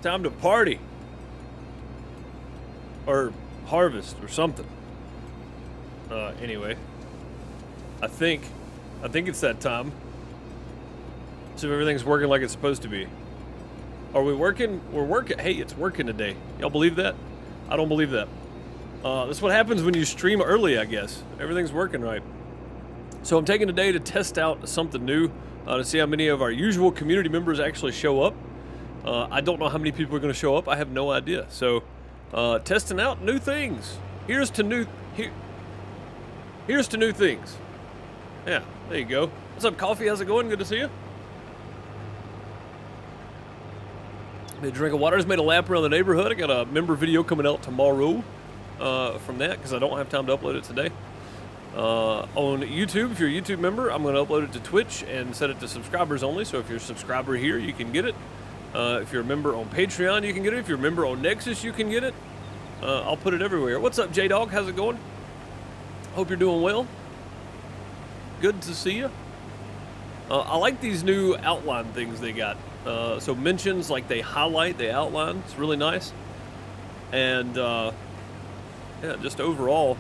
Time to party. Or harvest or something. Anyway. I think it's that time. So if everything's working like it's supposed to be. Are we working? We're working. Hey, it's working today. Y'all believe that? I don't believe that. That's what happens when you stream early, I guess. Everything's working right. So I'm taking today to test out something new to see how many of our usual community members actually show up. I don't know how many people are going to show up. I have no idea. So testing out new things. Here's to new things. Yeah, there you go. What's up, Coffee? How's it going? Good to see you. Made a drink of water. Just made a lap around the neighborhood. I got a member video coming out tomorrow from that because I don't have time to upload it today. On YouTube, if you're a YouTube member, I'm going to upload it to Twitch and set it to subscribers only. So if you're a subscriber here, you can get it. If you're a member on Patreon, you can get it. If you're a member on Nexus, you can get it. I'll put it everywhere. What's up, J-Dog? How's it going? Hope you're doing well. Good to see you. I like these new outline things they got. So mentions, like they highlight, they outline. It's really nice. And yeah, just overall,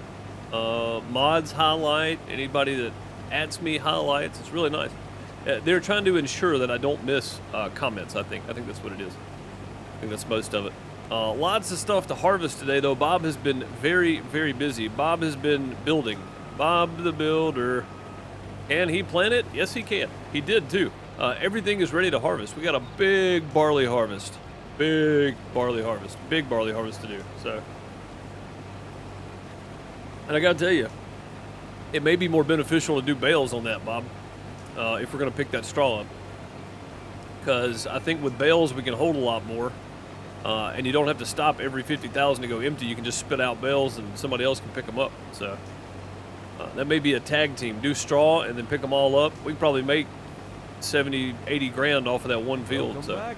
mods highlight. Anybody that adds me highlights. It's really nice. They're trying to ensure that I don't miss comments. I think that's what it is. I think that's most of it. Lots of stuff to harvest today, though. Bob has been very, very busy. Bob has been building. Bob the Builder. Can he plant it? Yes, he can. He did, too. Everything is ready to harvest. We got a big barley harvest. Big barley harvest. Big barley harvest to do. So, and I got to tell you, it may be more beneficial to do bales on that, Bob, if we're going to pick that straw up. Because I think with bales, we can hold a lot more. And you don't have to stop every 50,000 to go empty. You can just spit out bales and somebody else can pick them up. So that may be a tag team. Do straw and then pick them all up. We can probably make 70, 80 grand off of that one field. So. Back.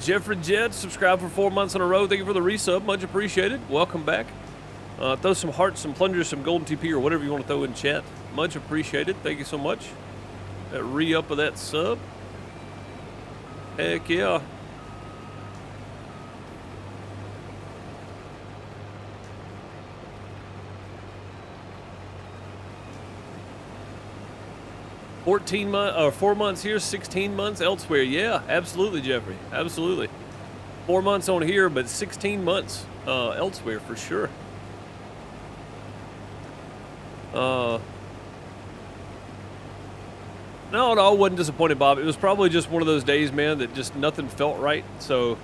Jeffrey Jed, subscribed for 4 months in a row. Thank you for the resub. Much appreciated. Welcome back. Throw some hearts, some plungers, some golden TP, or whatever you want to throw in chat. Much appreciated. Thank you so much. That re-up of that sub. Heck yeah. $14 4 months here, 16 months elsewhere. Yeah, absolutely, Jeffrey. Absolutely. 4 months on here, but 16 months elsewhere for sure. No, I wasn't disappointed, Bob. It was probably just one of those days, man, that just nothing felt right. So,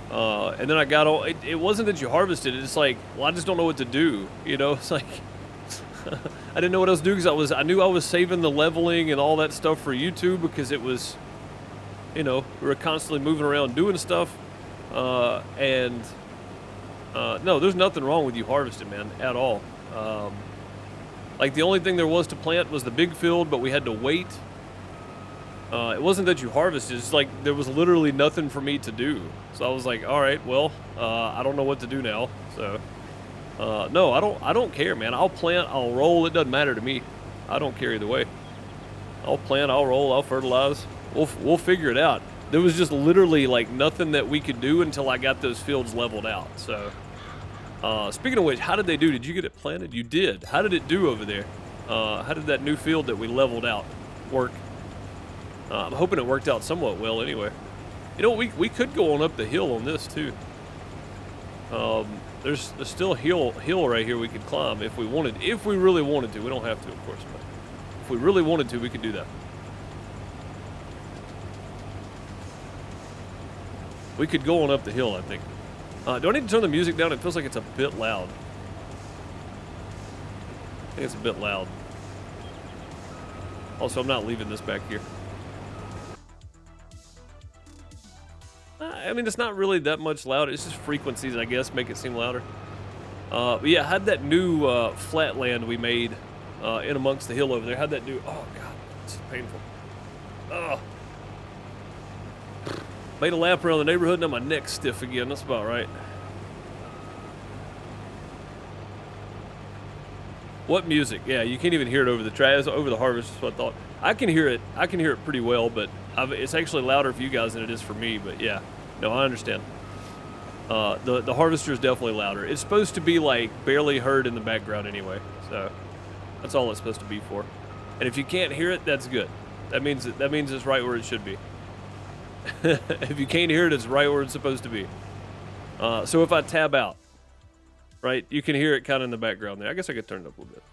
and then I got all. It wasn't that you harvested. It's like, well, I just don't know what to do. You know, it's like I didn't know what else to do because I knew I was saving the leveling and all that stuff for YouTube because it was, you know, we were constantly moving around doing stuff. No, there's nothing wrong with you harvesting, man, at all. Like the only thing there was to plant was the big field, but we had to wait. It wasn't that you harvested, it's like there was literally nothing for me to do. So I was like, all right, well, I don't know what to do now. So, no, I don't care, man. I'll plant, I'll roll. It doesn't matter to me. I don't care either way. I'll plant, I'll roll, I'll fertilize. We'll figure it out. There was just literally like nothing that we could do until I got those fields leveled out. So, speaking of which, how did they do? Did you get it planted? You did. How did it do over there? How did that new field that we leveled out work? I'm hoping it worked out somewhat well anyway. You know, we could go on up the hill on this too. There's still a hill right here we could climb if we wanted. If we really wanted to. We don't have to, of course, but if we really wanted to, we could do that. We could go on up the hill, I think. Do I need to turn the music down? It feels like it's a bit loud. I think it's a bit loud. Also, I'm not leaving this back here. I mean, it's not really that much louder. It's just frequencies, I guess, make it seem louder. But yeah, I had that new flat land we made in amongst the hill over there. Had that new... Oh, God. It's painful. Ugh. Made a lap around the neighborhood. Now my neck's stiff again. That's about right. What music? Yeah, you can't even hear it over the trash, over the harvest. Is what I thought. I can hear it. I can hear it pretty well, but It's actually louder for you guys than it is for me, but yeah. No, I understand. The harvester is definitely louder. It's supposed to be like barely heard in the background anyway, so that's all it's supposed to be for. And if you can't hear it, that's good. That means it's right where it should be. If you can't hear it, it's right where it's supposed to be. So if I tab out, right, you can hear it kind of in the background there. I guess I could turn it up a little bit.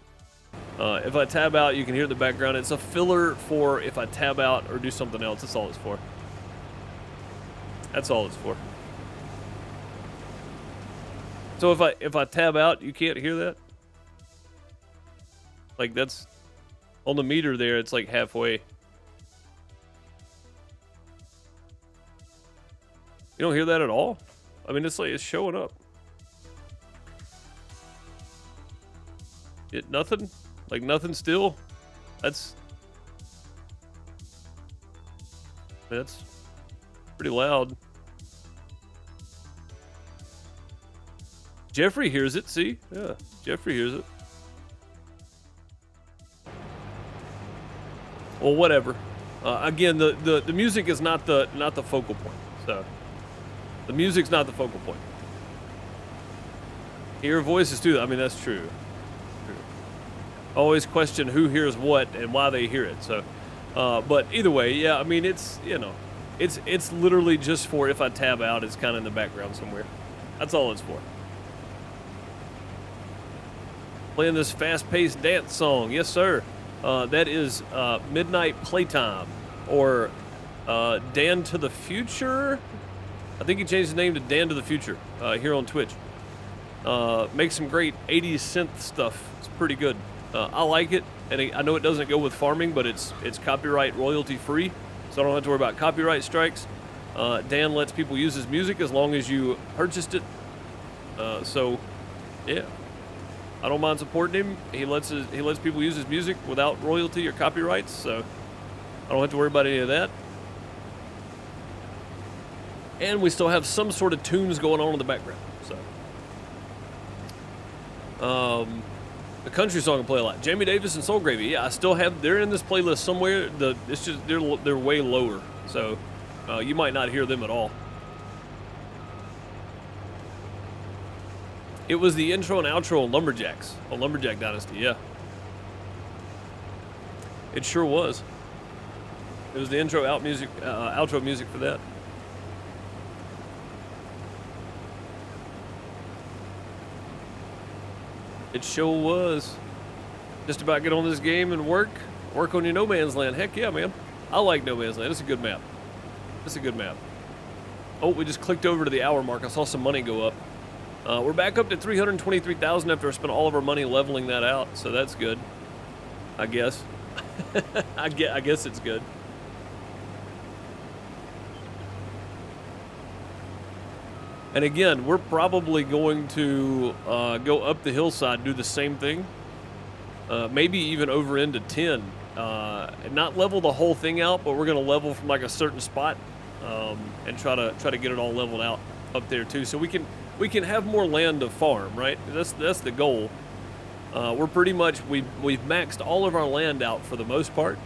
If I tab out, you can hear the background. It's a filler for if I tab out or do something else. That's all it's for. That's all it's for. So if I tab out, you can't hear that? Like that's on the meter there, it's like halfway. You don't hear that at all? I mean, it's like it's showing up. Nothing? Like nothing still? That's pretty loud. Jeffrey hears it, see? Yeah, Jeffrey hears it. Well, whatever. Again, the music is not the focal point. So the music's not the focal point. Hear voices too. I mean, that's true. Always question who hears what and why they hear it. So, but either way, yeah. I mean, it's it's literally just for if I tab out, it's kind of in the background somewhere. That's all it's for. Playing this fast-paced dance song, yes sir. That is Midnight Playtime, or Dan to the Future. I think he changed his name to Dan to the Future here on Twitch. Makes some great 80s synth stuff. It's pretty good. I like it, and I know it doesn't go with farming, but it's copyright royalty free, so I don't have to worry about copyright strikes. Dan lets people use his music as long as you purchased it. So yeah. I don't mind supporting him. He lets people use his music without royalty or copyrights, so I don't have to worry about any of that. And we still have some sort of tunes going on in the background. So, the country song I play a lot. Jamie Davis and Soul Gravy. Yeah, I still have. They're in this playlist somewhere. It's just they're way lower, so you might not hear them at all. It was the intro and outro on Lumberjacks, on Lumberjack Dynasty, yeah. It sure was. It was the intro outro music for that. It sure was. Just about get on this game and work on your No Man's Land. Heck yeah, man. I like No Man's Land. It's a good map. It's a good map. Oh, we just clicked over to the hour mark. I saw some money go up. We're back up to 323,000 after I spent all of our money leveling that out, so that's good. I guess. I guess it's good. And again, we're probably going to go up the hillside, do the same thing. Maybe even over into 10. Not level the whole thing out, but we're going to level from like a certain spot and try to get it all leveled out up there too, so we can have more land to farm, right? That's the goal. We're pretty much we've maxed all of our land out for the most part.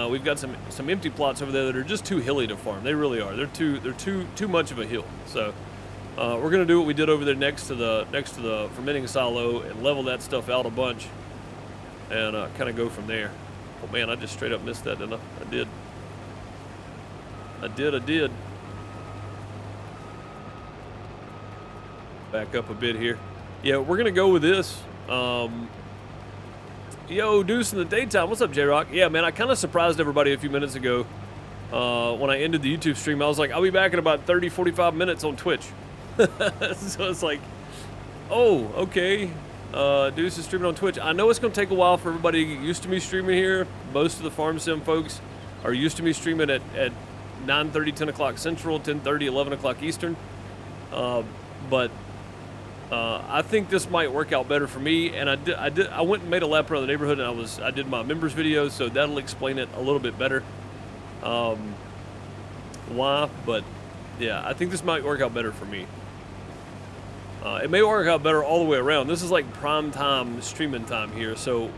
We've got some empty plots over there that are just too hilly to farm. They really are. They're too much of a hill. So we're gonna do what we did over there next to the fermenting silo and level that stuff out a bunch, and kind of go from there. Oh man, I just straight up missed that, didn't I? I did. Back up a bit here. Yeah, we're gonna go with this. Yo, Deuce in the daytime. What's up, J-Rock? Yeah, man, I kind of surprised everybody a few minutes ago when I ended the YouTube stream. I was like, I'll be back in about 30, 45 minutes on Twitch. So it's like, oh, okay. Deuce is streaming on Twitch. I know it's gonna take a while for everybody to get used to me streaming here. Most of the Farm Sim folks are used to me streaming at 9:30, 10 o'clock Central, 10:30, 11 o'clock Eastern. But I think this might work out better for me, and I went and made a lap around the neighborhood, and I did my members video, so that'll explain it a little bit better. Why? But yeah, I think this might work out better for me. It may work out better all the way around. This is like prime time streaming time here, so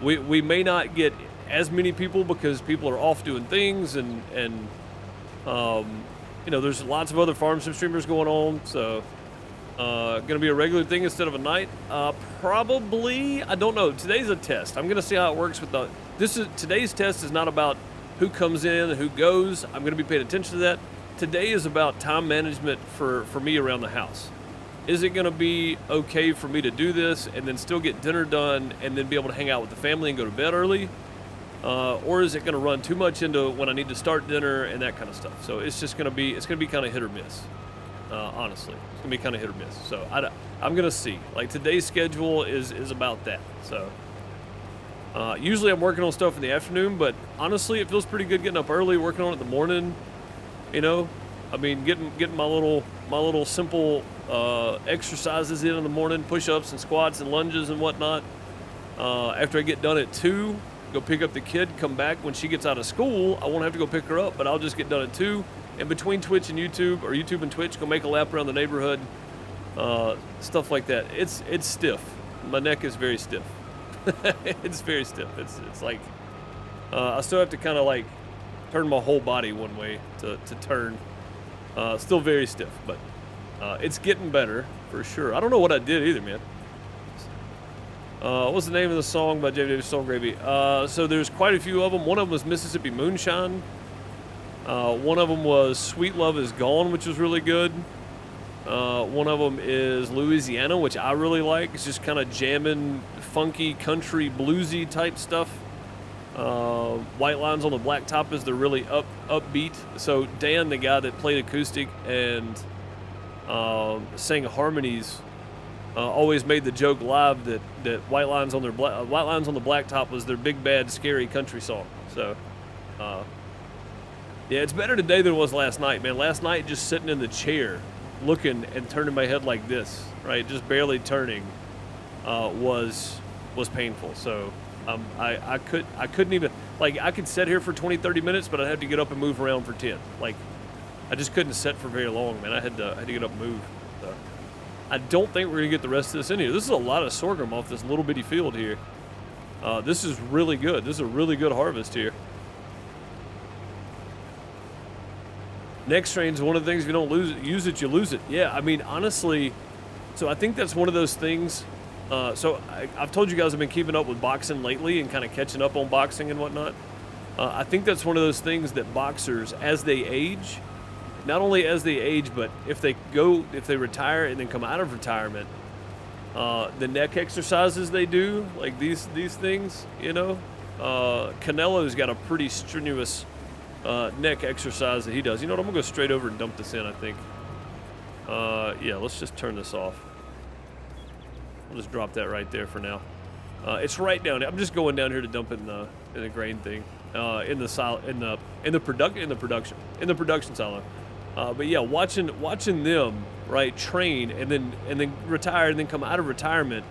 we may not get as many people because people are off doing things, and you know, there's lots of other farm sim streamers going on, so gonna be a regular thing instead of a night. Probably, I don't know. Today's a test. I'm gonna see how it works with today's test is not about who comes in and who goes. I'm gonna be paying attention to that. Today is about time management for me around the house. Is it gonna be okay for me to do this and then still get dinner done and then be able to hang out with the family and go to bed early? Or is it going to run too much into when I need to start dinner and that kind of stuff? So it's just going to be, kind of hit or miss. Honestly, it's going to be kind of hit or miss. So I'm going to see. Like today's schedule is about that. So usually I'm working on stuff in the afternoon, but honestly, it feels pretty good getting up early, working on it in the morning. You know, I mean, getting my little simple exercises in the morning, push-ups and squats and lunges and whatnot. After I get done at 2. Go pick up the kid, come back when she gets out of school. I won't have to go pick her up, but I'll just get done at 2. And between Twitch and YouTube, or YouTube and Twitch, go make a lap around the neighborhood, stuff like that. It's stiff. My neck is very stiff. It's very stiff. It's like I still have to kind of like turn my whole body one way to turn. Still very stiff, but it's getting better for sure. I don't know what I did either, man. What's the name of the song by J. Davis Soul Gravy? So there's quite a few of them. One of them was Mississippi Moonshine. One of them was Sweet Love Is Gone, which was really good. One of them is Louisiana, which I really like. It's just kind of jamming, funky, country, bluesy type stuff. White Lines on the Blacktop is the really upbeat. So Dan, the guy that played acoustic and sang harmonies, always made the joke live that White Lines on the Blacktop was their big bad scary country song. So yeah, it's better today than it was last night, man. Last night just sitting in the chair looking and turning my head like this, right, just barely turning, was painful. So I couldn't even, like, I could sit here for 20-30 minutes, but I'd have to get up and move around for 10. Like, I just couldn't sit for very long, man. I had to get up and move. So I don't think we're gonna get the rest of this in here. This is a lot of sorghum off this little bitty field here. This is really good. This is a really good harvest here. Next strain's one of the things, if you don't use it, you lose it. Yeah, I mean, honestly, so I think that's one of those things. So I've told you guys I've been keeping up with boxing lately and kind of catching up on boxing and whatnot. I think that's one of those things that boxers, as they age, not only as they age, but if they retire and then come out of retirement, the neck exercises they do, like these things, you know, Canelo's got a pretty strenuous neck exercise that he does. You know what, I'm gonna go straight over and dump this in, I think. Yeah, let's just turn this off. I'll just drop that right there for now. It's right down. I'm just going down here to dump it in the grain thing, in the production silo. But yeah, watching them, right, train and then retire and then come out of retirement,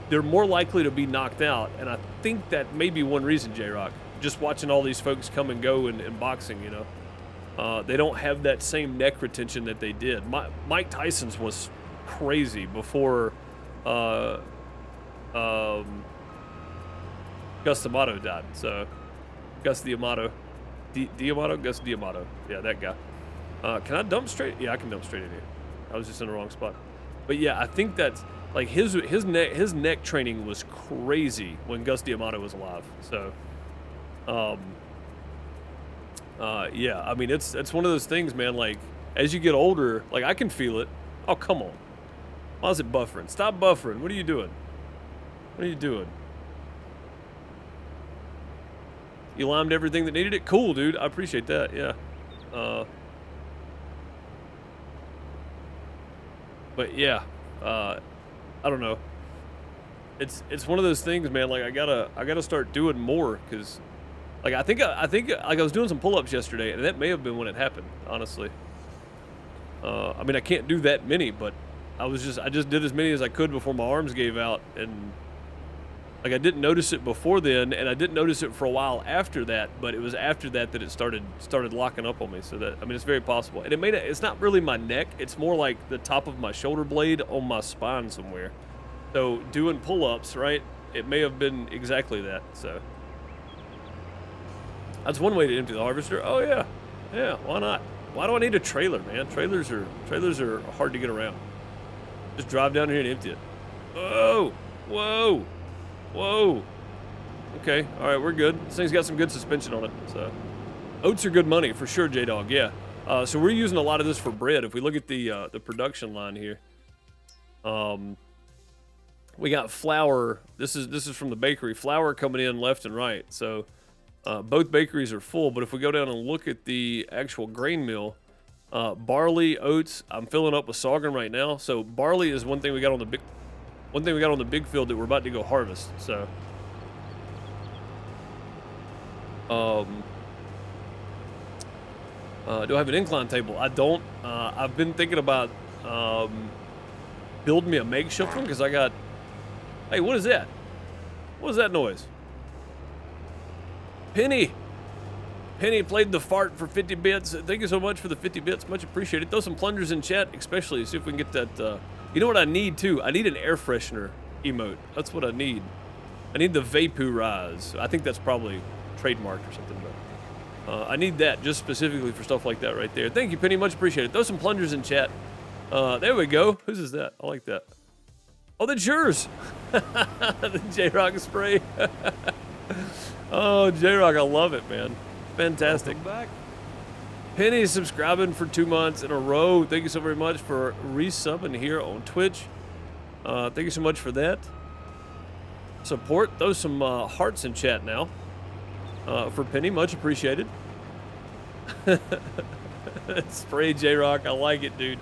they're more likely to be knocked out. And I think that may be one reason, J-Rock. Just watching all these folks come and go in boxing, you know, they don't have that same neck retention that they did. Mike Tyson's was crazy before Gus D'Amato died. So Gus D'Amato, Gus D'Amato, yeah, that guy. Can I dump straight? Yeah, I can dump straight in here. I was just in the wrong spot. But yeah, I think that's like his neck training was crazy when Gus D'Amato was alive. So. Yeah, I mean, it's one of those things, man, like, as you get older, like, I can feel it. Oh, come on. Why is it buffering? Stop buffering. What are you doing? What are you doing? You limed everything that needed it? Cool, dude. I appreciate that, yeah. But, yeah, I don't know. It's one of those things, man, like, I gotta start doing more, because... Like, I think like I was doing some pull-ups yesterday, and that may have been when it happened, honestly. I mean, I can't do that many, but I just did as many as I could before my arms gave out, and like I didn't notice it before then, and I didn't notice it for a while after that, but it was after that it started locking up on me. So that, I mean, it's very possible. And it's not really my neck, it's more like the top of my shoulder blade on my spine somewhere. So doing pull-ups, right? It may have been exactly that, so. That's one way to empty the harvester. Oh yeah, yeah. Why not? Why do I need a trailer, man? Trailers are hard to get around. Just drive down here and empty it. Whoa, whoa, whoa. Okay, all right, we're good. This thing's got some good suspension on it. So, oats are good money for sure, J-Dog. Yeah. So we're using a lot of this for bread. If we look at the production line here, we got flour. This is from the bakery. Flour coming in left and right. So both bakeries are full. But if we go down and look at the actual grain mill, barley, oats. I'm filling up with sorghum right now. So barley is one thing we got on the big field that we're about to go harvest. So. Do I have an incline table? I don't. I've been thinking about building me a makeshift one because I got. Hey, what is that? What is that noise? Penny played the fart for 50 bits. Thank you so much for the 50 bits. Much appreciated. Throw some plungers in chat, especially. See if we can get that. You know what I need too? I need an air freshener emote. That's what I need. I need the Vaporize. I think that's probably trademarked or something, but I need that just specifically for stuff like that right there. Thank you, Penny. Much appreciated. Throw some plungers in chat. There we go. Whose is that? I like that. Oh, that's yours. The J-Rock spray. Oh, J-Rock, I love it, man. Fantastic. Welcome back. Penny is subscribing for 2 months in a row. Thank you so very much for resubbing here on Twitch. Thank you so much for that support. Throw some hearts in chat now. For Penny, much appreciated. Spray J-Rock, I like it, dude.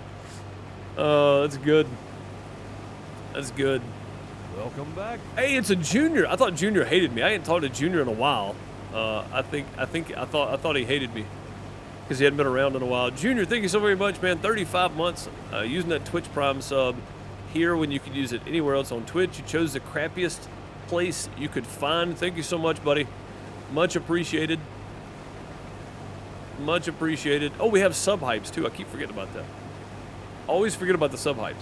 That's good. That's good. Welcome back. Hey, it's a Junior. I thought Junior hated me. I ain't talked to Junior in a while. I thought he hated me because he hadn't been around in a while. Junior, thank you so very much, man. 35 months using that Twitch Prime sub here when you could use it anywhere else on Twitch. You chose the crappiest place you could find. Thank you so much, buddy. Much appreciated. Much appreciated. Oh, we have sub hypes too. I keep forgetting about that. Always forget about the sub hypes.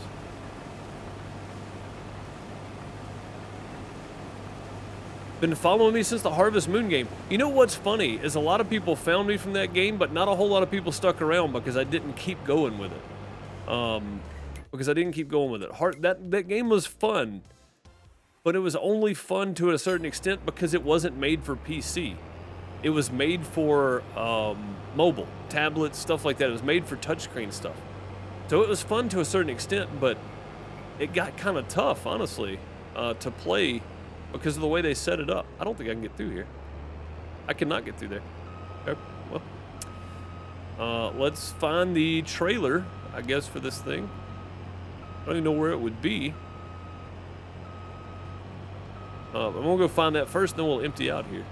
Been following me since the Harvest Moon game. You know what's funny is a lot of people found me from that game, but not a whole lot of people stuck around because I didn't keep going with it. That game was fun, but it was only fun to a certain extent because it wasn't made for PC. It was made for mobile, tablets, stuff like that. It was made for touchscreen stuff. So it was fun to a certain extent, but it got kind of tough, honestly, to play because of the way they set it up. I don't think I can get through here. I cannot get through there. Okay, well. Let's find the trailer, I guess, for this thing. I don't even know where it would be. I'm gonna go find that first, then we'll empty out here.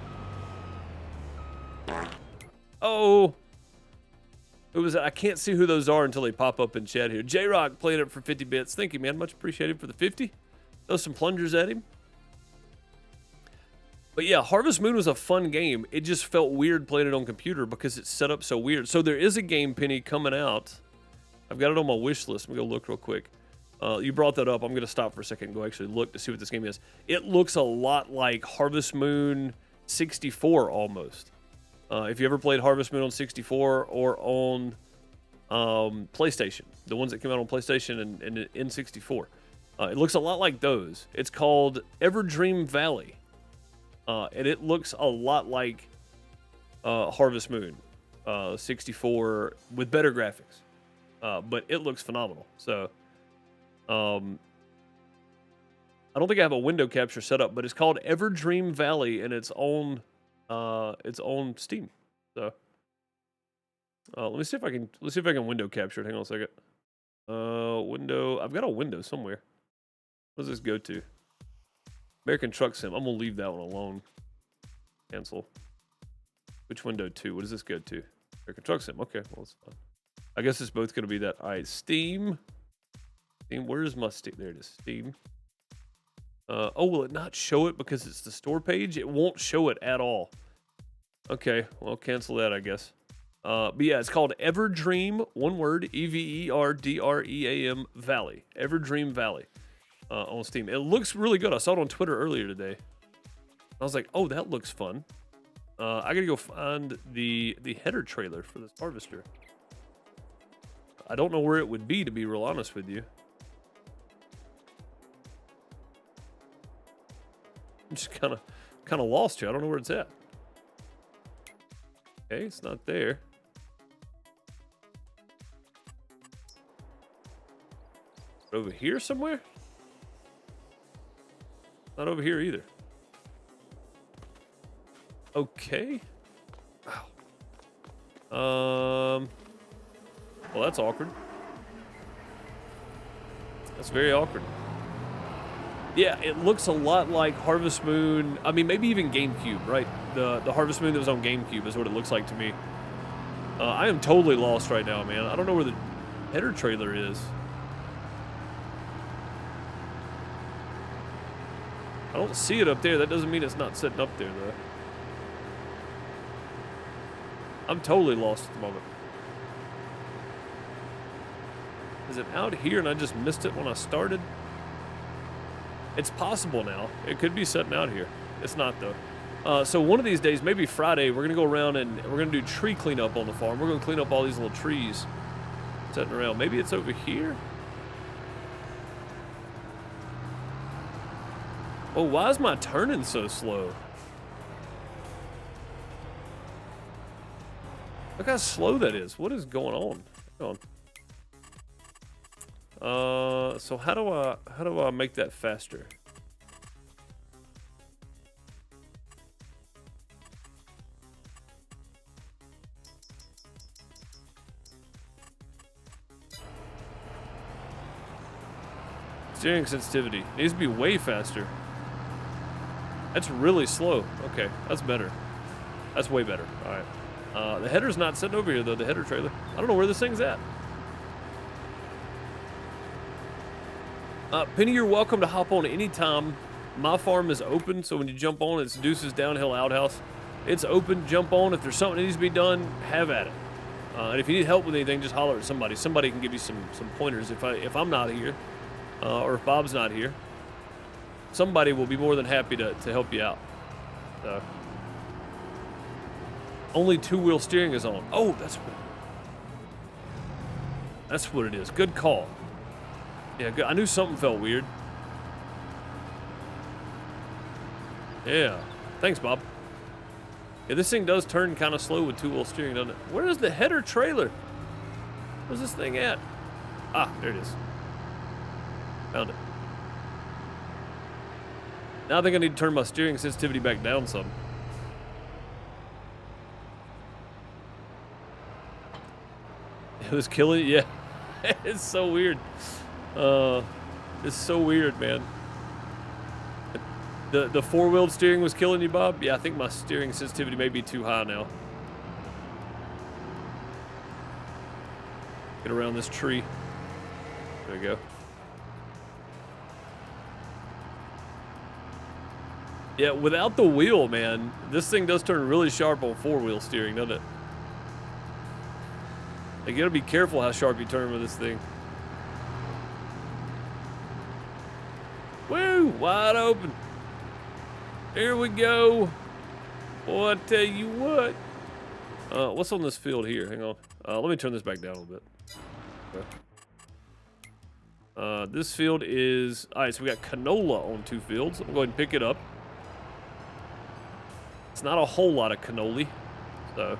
Oh! It was, I can't see who those are until they pop up in chat here. J-Rock playing it for 50 bits. Thank you, man. Much appreciated for the 50. Throw some plungers at him. But yeah, Harvest Moon was a fun game. It just felt weird playing it on computer because it's set up so weird. So there is a game, Penny, coming out. I've got it on my wish list. Let me go look real quick. You brought that up. I'm going to stop for a second and go actually look to see what this game is. It looks a lot like Harvest Moon 64 almost. If you ever played Harvest Moon on 64 or on PlayStation, the ones that came out on PlayStation and N64, it looks a lot like those. It's called Everdream Valley. And it looks a lot like Harvest Moon 64 with better graphics. But it looks phenomenal. So, I don't think I have a window capture set up, but it's called Everdream Valley and it's on Steam. So, let me see if I can window capture it. Hang on a second. Window. I've got a window somewhere. What does this go to? American Truck Sim. I'm going to leave that one alone. Cancel. Which window to? What does this go to? American Truck Sim. Okay, well, it's fine. I guess it's both going to be that. All right, Steam. Steam, where's my Steam? There it is, Steam. Oh, will it not show it because it's the store page? It won't show it at all. Okay, well, cancel that, I guess. But yeah, it's called Everdream, one word, Everdream Valley. Everdream Valley. On Steam. It looks really good. I saw it on Twitter earlier today. I was like, oh, that looks fun. I gotta go find the header trailer for this harvester. I don't know where it would be, to be real honest with you. I'm just kind of lost here. I don't know where it's at. Okay, it's not there. Over here somewhere? Not over here either. Okay. Wow. Well, that's awkward. That's very awkward. Yeah, it looks a lot like Harvest Moon. I mean, maybe even GameCube, right? The Harvest Moon that was on GameCube is what it looks like to me. I am totally lost right now, man. I don't know where the header trailer is. I don't see it up there. That doesn't mean it's not sitting up there, though. I'm totally lost at the moment. Is it out here and I just missed it when I started? It's possible now. It could be sitting out here. It's not, though. So one of these days, maybe Friday, we're going to go around and we're going to do tree cleanup on the farm. We're going to clean up all these little trees sitting around. Maybe it's over here? Oh, why is my turning so slow? Look how slow that is. What is going on? Hang on. So how do I make that faster? Steering sensitivity needs to be way faster. That's really slow. Okay, that's better. That's way better. All right. The header's not sitting over here, though, the header trailer. I don't know where this thing's at. Penny, you're welcome to hop on anytime. My farm is open, so when you jump on, it's Deuce's Downhill Outhouse. It's open. Jump on. If there's something that needs to be done, have at it. And if you need help with anything, just holler at somebody. Somebody can give you some pointers if I'm not here, or if Bob's not here. Somebody will be more than happy to help you out. Only two-wheel steering is on. Oh, that's what it is. Good call. Yeah, good. I knew something felt weird. Yeah. Thanks, Bob. Yeah, this thing does turn kind of slow with two-wheel steering, doesn't it? Where is the header trailer? Where's this thing at? Ah, there it is. Found it. Now I think I need to turn my steering sensitivity back down some. It was killing, yeah. It's so weird. It's so weird, man. The four-wheeled steering was killing you, Bob? Yeah, I think my steering sensitivity may be too high now. Get around this tree. There we go. Yeah, without the wheel, man, this thing does turn really sharp on four-wheel steering, doesn't it? You gotta be careful how sharp you turn with this thing. Woo! Wide open. Here we go. Boy, I tell you what. What's on this field here? Hang on. Let me turn this back down a little bit. Okay. This field is... Alright, so we got canola on two fields. I'm going to pick it up. It's not a whole lot of cannoli. So...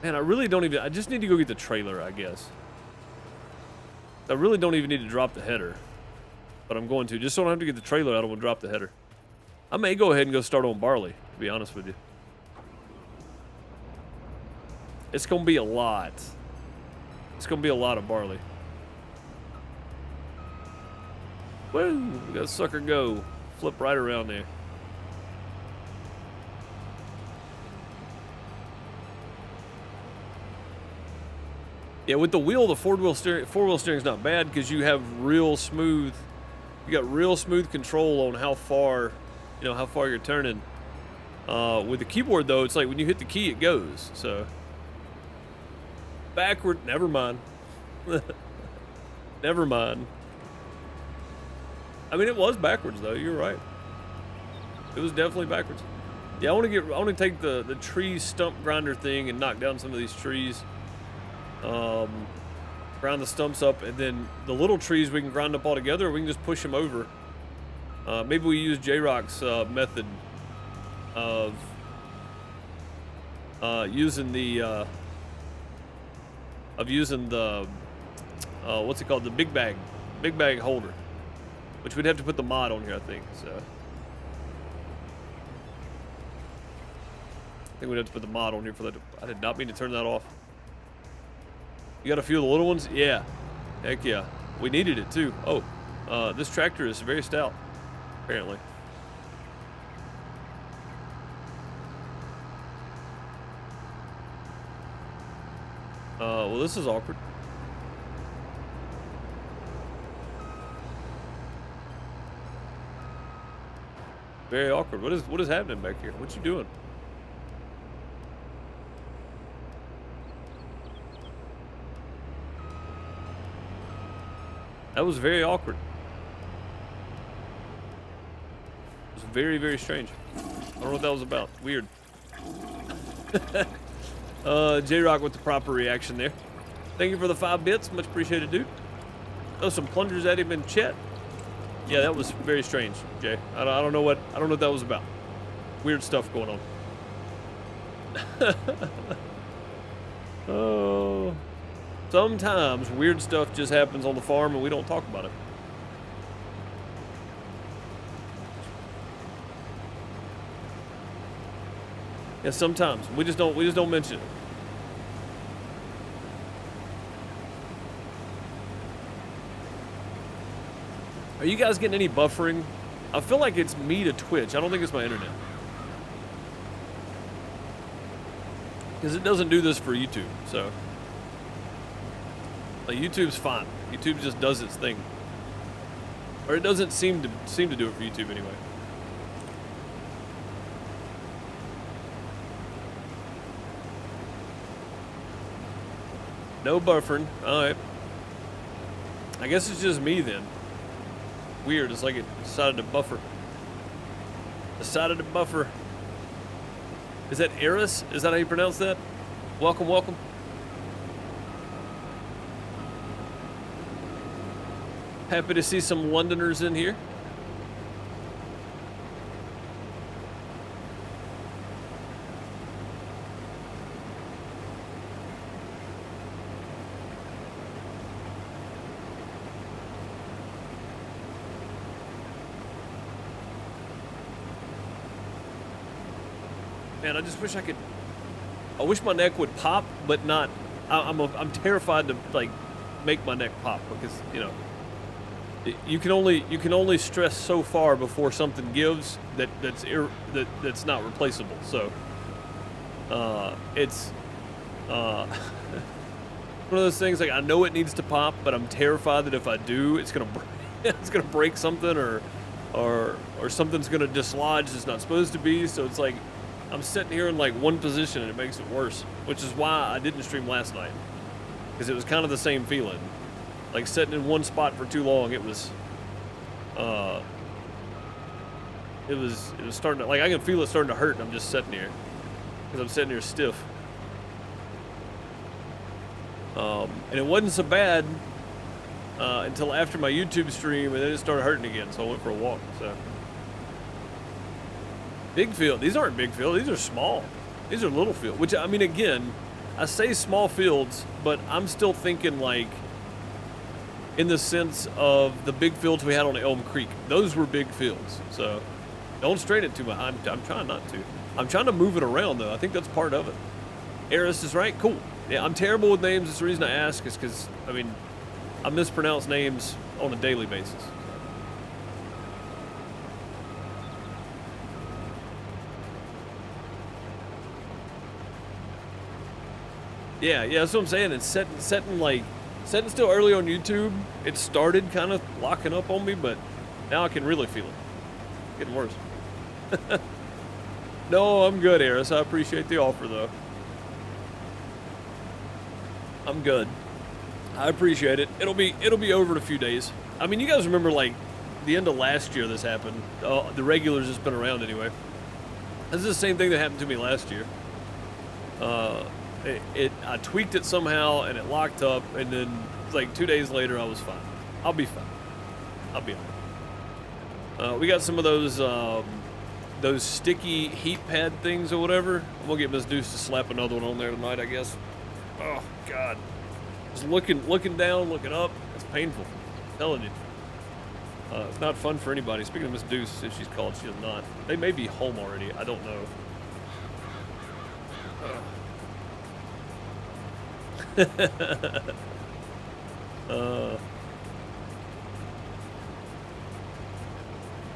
Man, I really don't even... I just need to go get the trailer, I guess. I really don't even need to drop the header. But I'm going to. Just so I don't have to get the trailer out, I'm going to drop the header. I may go ahead and go start on barley, to be honest with you. It's going to be a lot. It's going to be a lot of barley. Woo! We got a sucker go. Flip right around there. Yeah, with the wheel, the four-wheel steering is not bad because you have real smooth. You got real smooth control on how far, how far you're turning. With the keyboard though, it's like when you hit the key, it goes. So backward, never mind. Never mind. I mean, it was backwards though. You're right. It was definitely backwards. Yeah, I want to take the tree stump grinder thing and knock down some of these trees. Grind the stumps up, and then the little trees we can grind up all together, or we can just push them over. Maybe we use J-Rock's method of using the what's it called, the big bag holder, which we'd have to put the mod on here, I think. So I think we'd have to put the mod on here for that. I did not mean to turn that off. You got a few of the little ones? Yeah. Heck yeah. We needed it too. Oh, this tractor is very stout, apparently. Well, this is awkward. Very awkward. What is happening back here? What you doing? That was very awkward. It was very, very strange. I don't know what that was about. Weird. J-Rock with the proper reaction there. Thank you for the 5 bits. Much appreciated, dude. Oh, some plungers at him in chat. Yeah, that was very strange, Jay. I don't know what that was about. Weird stuff going on. Oh. Sometimes weird stuff just happens on the farm and we don't talk about it. Yeah, sometimes we just don't mention it. Are you guys getting any buffering? I feel like it's me to Twitch. I don't think it's my internet. Because it doesn't do this for YouTube, so. Like, YouTube's fine. YouTube just does its thing. Or it doesn't seem to do it for YouTube anyway. No buffering. Alright. I guess it's just me then. Weird, it's like it decided to buffer. Decided to buffer. Is that Eris? Is that how you pronounce that? Welcome, welcome. Happy to see some Londoners in here. Man, I just wish I could. I wish my neck would pop, but not. I'm terrified to like make my neck pop because you can only stress so far before something gives that's not replaceable. So it's one of those things, like I know it needs to pop, but I'm terrified that if I do, it's gonna break something or something's gonna dislodge that's not supposed to be. So it's like I'm sitting here in like one position and it makes it worse, which is why I didn't stream last night, because it was kind of the same feeling. Like sitting in one spot for too long, it was starting to, like, I can feel it starting to hurt, and I'm just sitting here because I'm sitting here stiff. And it wasn't so bad until after my YouTube stream, and then it started hurting again. So I went for a walk. So big field. These aren't big field. These are small. These are little field. Which, I mean, again, I say small fields, but I'm still thinking like in the sense of the big fields we had on Elm Creek. Those were big fields. So don't strain it too much. I'm trying not to. I'm trying to move it around, though. I think that's part of it. Eris is right. Cool. Yeah, I'm terrible with names. That's the reason I ask, is because, I mean, I mispronounce names on a daily basis. Yeah, that's what I'm saying. It's setting still early on YouTube. It started kind of locking up on me, but now I can really feel it. Getting worse. No, I'm good, Eris. I appreciate the offer, though. I'm good. I appreciate it. It'll be over in a few days. I mean, you guys remember, like, the end of last year this happened. The regulars has been around anyway. This is the same thing that happened to me last year. I tweaked it somehow and it locked up, and then like 2 days later I was fine. I'll be fine. I'll be alright. We got some of those sticky heat pad things or whatever. I'm gonna get Miss Deuce to slap another one on there tonight, I guess. Oh God, just looking down, looking up. It's painful. I'm telling you. It's not fun for anybody. Speaking of Miss Deuce, if she's called, she is not. They may be home already. I don't know.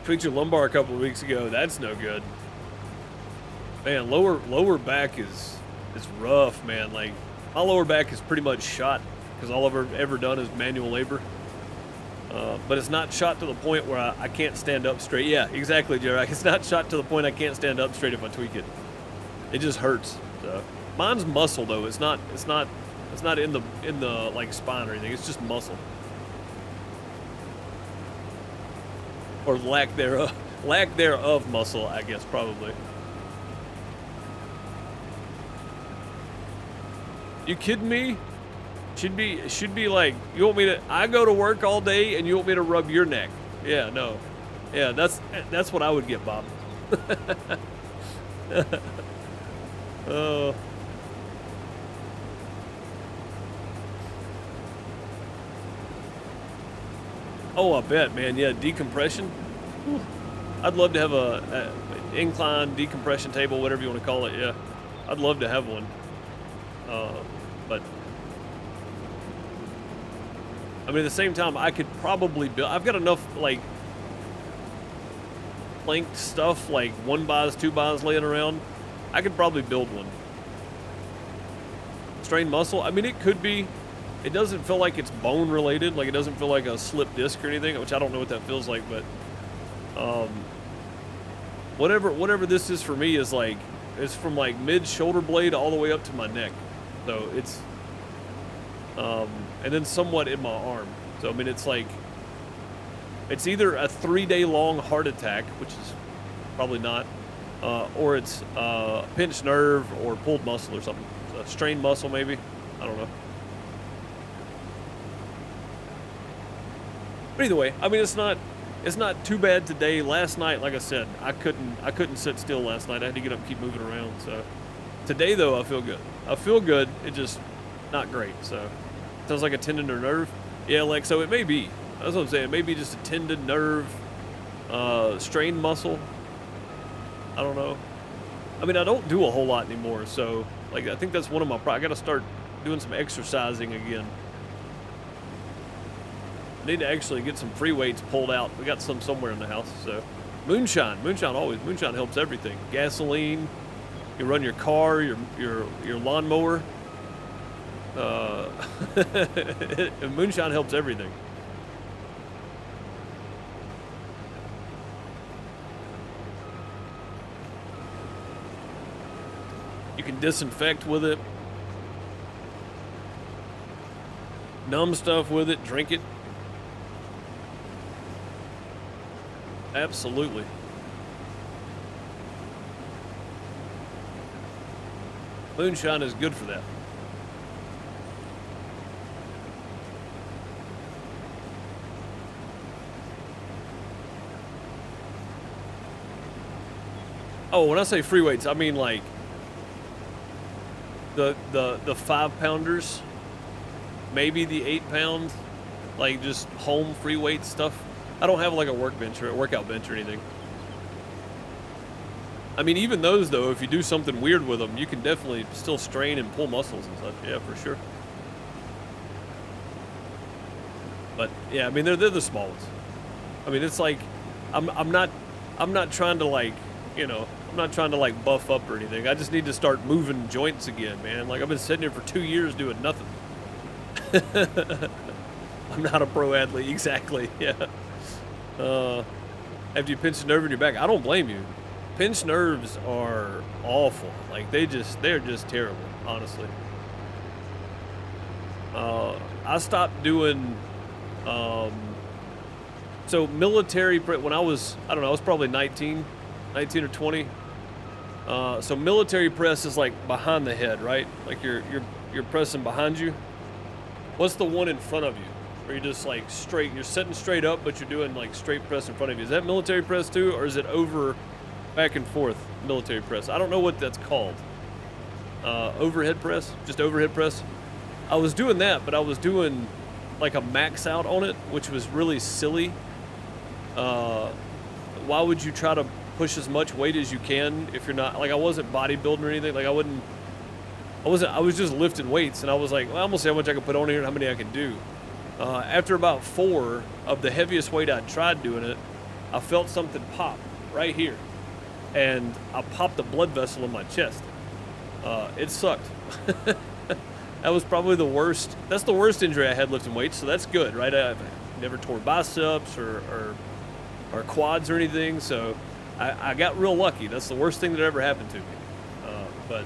Tweaked your lumbar a couple of weeks ago. That's no good. Man, lower back is rough, man. Like, my lower back is pretty much shot because all I've ever done is manual labor. But it's not shot to the point where I can't stand up straight. Yeah, exactly, Jared. It's not shot to the point I can't stand up straight if I tweak it. It just hurts. So mine's muscle though. It's not in the like spine or anything. It's just muscle. Or lack thereof muscle, I guess, probably. You kidding me? Should be like, you want me to, I go to work all day and you want me to rub your neck. Yeah, no. Yeah, that's what I would get, Bob. Oh, I bet, man. Yeah, decompression. Whew. I'd love to have a incline decompression table, whatever you want to call it. Yeah, I'd love to have one. But I mean, at the same time, I could probably build. I've got enough like planked stuff, like 1x, 2x laying around. I could probably build one. Strained muscle. I mean, it could be. It doesn't feel like it's bone related. Like, it doesn't feel like a slip disc or anything, which I don't know what that feels like. But whatever this is for me is like, it's from like mid shoulder blade all the way up to my neck. So it's and then somewhat in my arm. So I mean, it's like, it's either a 3-day long heart attack, which is probably not, or it's pinched nerve or pulled muscle or something, a strained muscle maybe. I don't know. But either way, I mean, it's not too bad today. Last night, like I said, I couldn't sit still last night. I had to get up and keep moving around. So today though, I feel good. It just not great. So sounds like a tendon or nerve. Yeah, like, so it may be. That's what I'm saying. It may be just a tendon, nerve, strained muscle. I don't know. I mean, I don't do a whole lot anymore. So like, I think that's one of my I got to start doing some exercising again. I need to actually get some free weights pulled out. We got some somewhere in the house. So moonshine helps everything. Gasoline, you run your car, your lawnmower. Moonshine helps everything. You can disinfect with it, numb stuff with it, drink it. Absolutely. Moonshine is good for that. Oh, when I say free weights, I mean like the 5-pounders, maybe the 8-pound, like just home free weight stuff. I don't have like a workbench or a workout bench or anything. I mean, even those though, if you do something weird with them, you can definitely still strain and pull muscles and such. Yeah, for sure. But yeah, I mean, they're the small ones. I mean, it's like, I'm not trying to like, you know, I'm not trying to like buff up or anything. I just need to start moving joints again, man. Like, I've been sitting here for 2 years doing nothing. I'm not a pro athlete, exactly. Yeah. After you pinch a nerve in your back, I don't blame you. Pinched nerves are awful. Like, they're just terrible, honestly. I stopped doing So military, when I was, I don't know, I was probably 19 or 20. So military press is like behind the head, right? Like you're pressing behind you. What's the one in front of you? Where you're just like straight, you're sitting straight up, but you're doing like straight press in front of you. Is that military press too, or is it over, back and forth military press? I don't know what that's called. Overhead press, just overhead press. I was doing that, but I was doing like a max out on it, which was really silly. Why would you try to push as much weight as you can if you're not, like, I wasn't bodybuilding or anything. Like I was just lifting weights, and I was like, well, I'm gonna see how much I can put on here and how many I can do. After about 4 of the heaviest weight I'd tried doing it, I felt something pop right here, and I popped a blood vessel in my chest. It sucked. That was probably the worst. That's the worst injury I had lifting weights, so that's good, right? I never tore biceps or quads or anything, so I got real lucky. That's the worst thing that ever happened to me. But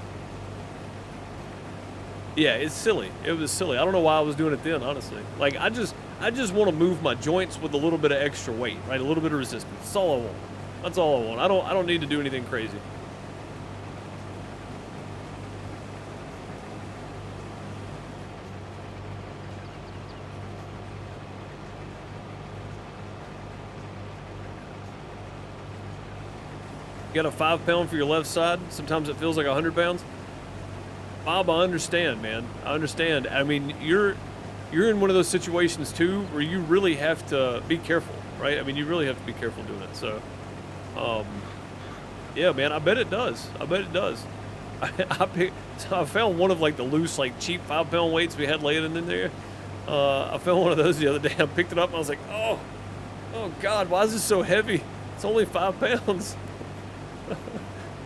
yeah, it's silly. It was silly. I don't know why I was doing it then, honestly. Like I just want to move my joints with a little bit of extra weight, right? A little bit of resistance. That's all I want. That's all I want. I don't need to do anything crazy. You got a 5 pound for your left side. Sometimes it feels like 100 pounds. Bob, I understand, man. I understand. I mean, you're in one of those situations too where you really have to be careful, right? I mean, you really have to be careful doing it. So, yeah, man, I bet it does. I bet it does. I found one of like the loose, like cheap 5 pound weights we had laying in there. I found one of those the other day. I picked it up and I was like, oh God, why is this so heavy? It's only 5 pounds.